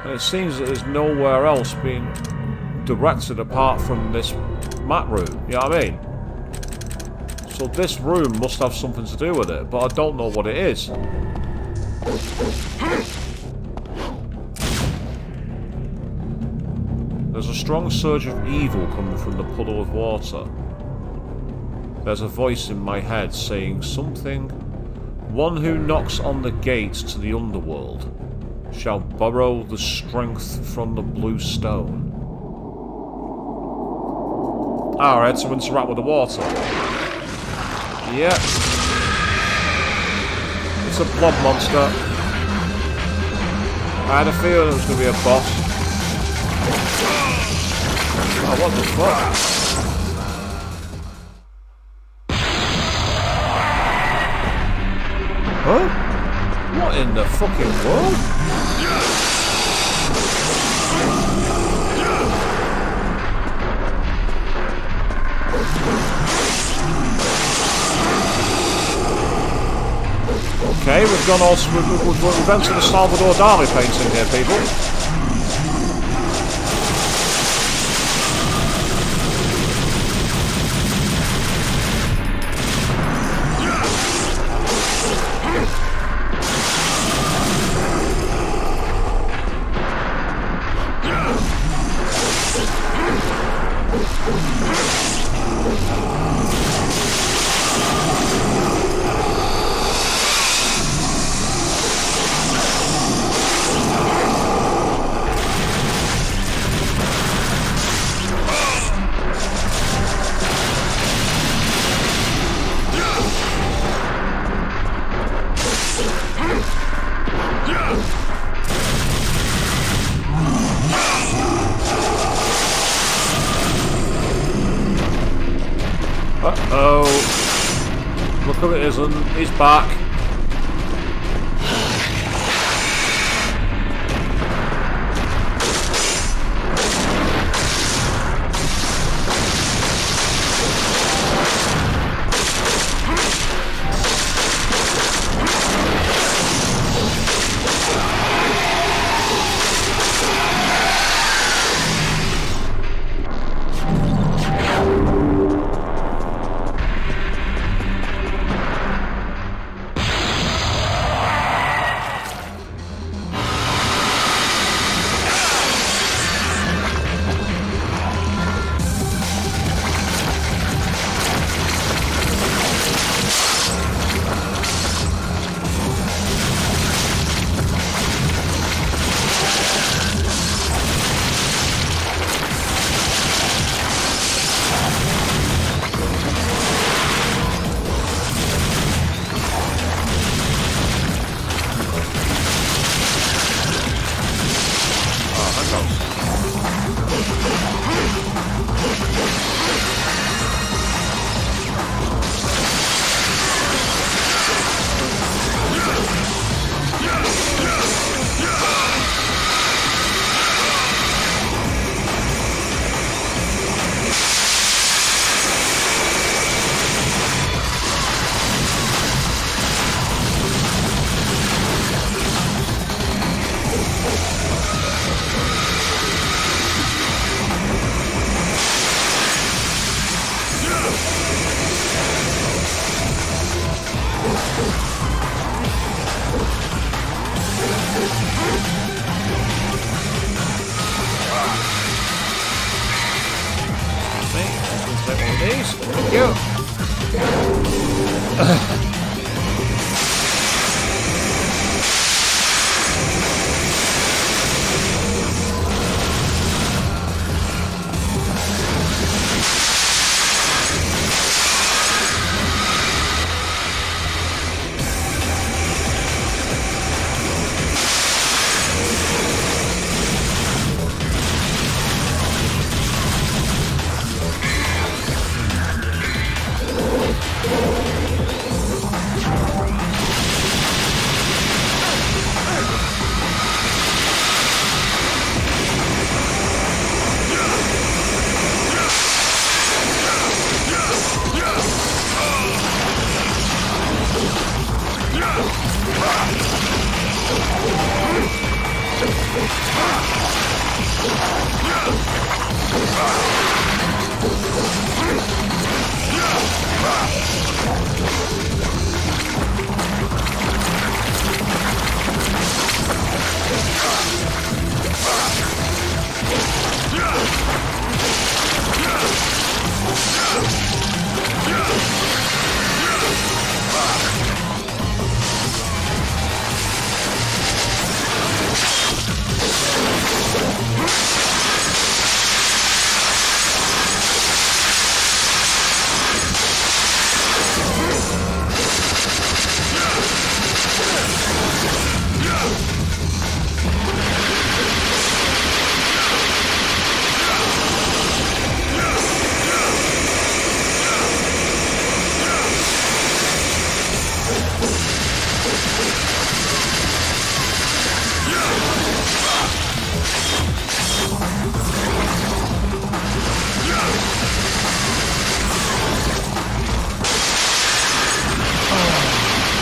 And it seems that there's nowhere else being directed apart from this mat room. You know what I mean? So this room must have something to do with it, but I don't know what it is. There's a strong surge of evil coming from the puddle of water. There's a voice in my head saying something. One who knocks on the gate to the underworld shall borrow the strength from the blue stone. Alright, to interact with the water. Yep. It's a blob monster. I had a feeling it was going to be a boss. Oh, what the fuck? Huh? What in the fucking world? Okay, we've gone also. We've entered the Salvador Dali painting here, people. Uh-oh. Look who it isn't. He's back.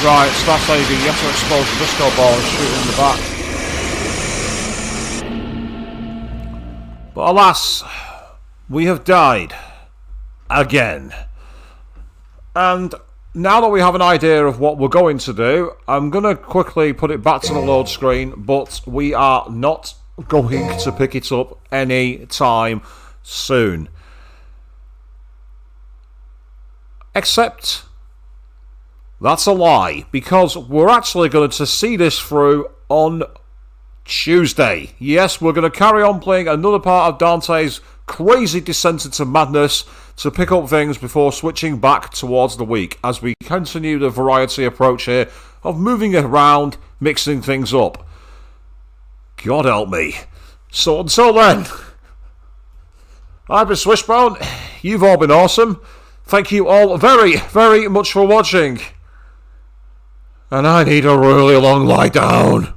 Right, Star Saving, you have to expose the disco ball and shoot it in the back. But alas, we have died. Again. And now that we have an idea of what we're going to do, I'm going to quickly put it back to the load screen, but we are not going to pick it up any time soon. Except, that's a lie, because we're actually going to see this through on Tuesday. Yes, we're going to carry on playing another part of Dante's crazy descent into madness to pick up things before switching back towards the week as we continue the variety approach here of moving around, mixing things up. God help me. So until then, I've been Swishbone, you've all been awesome. Thank you all very, very much for watching. And I need a really long lie down.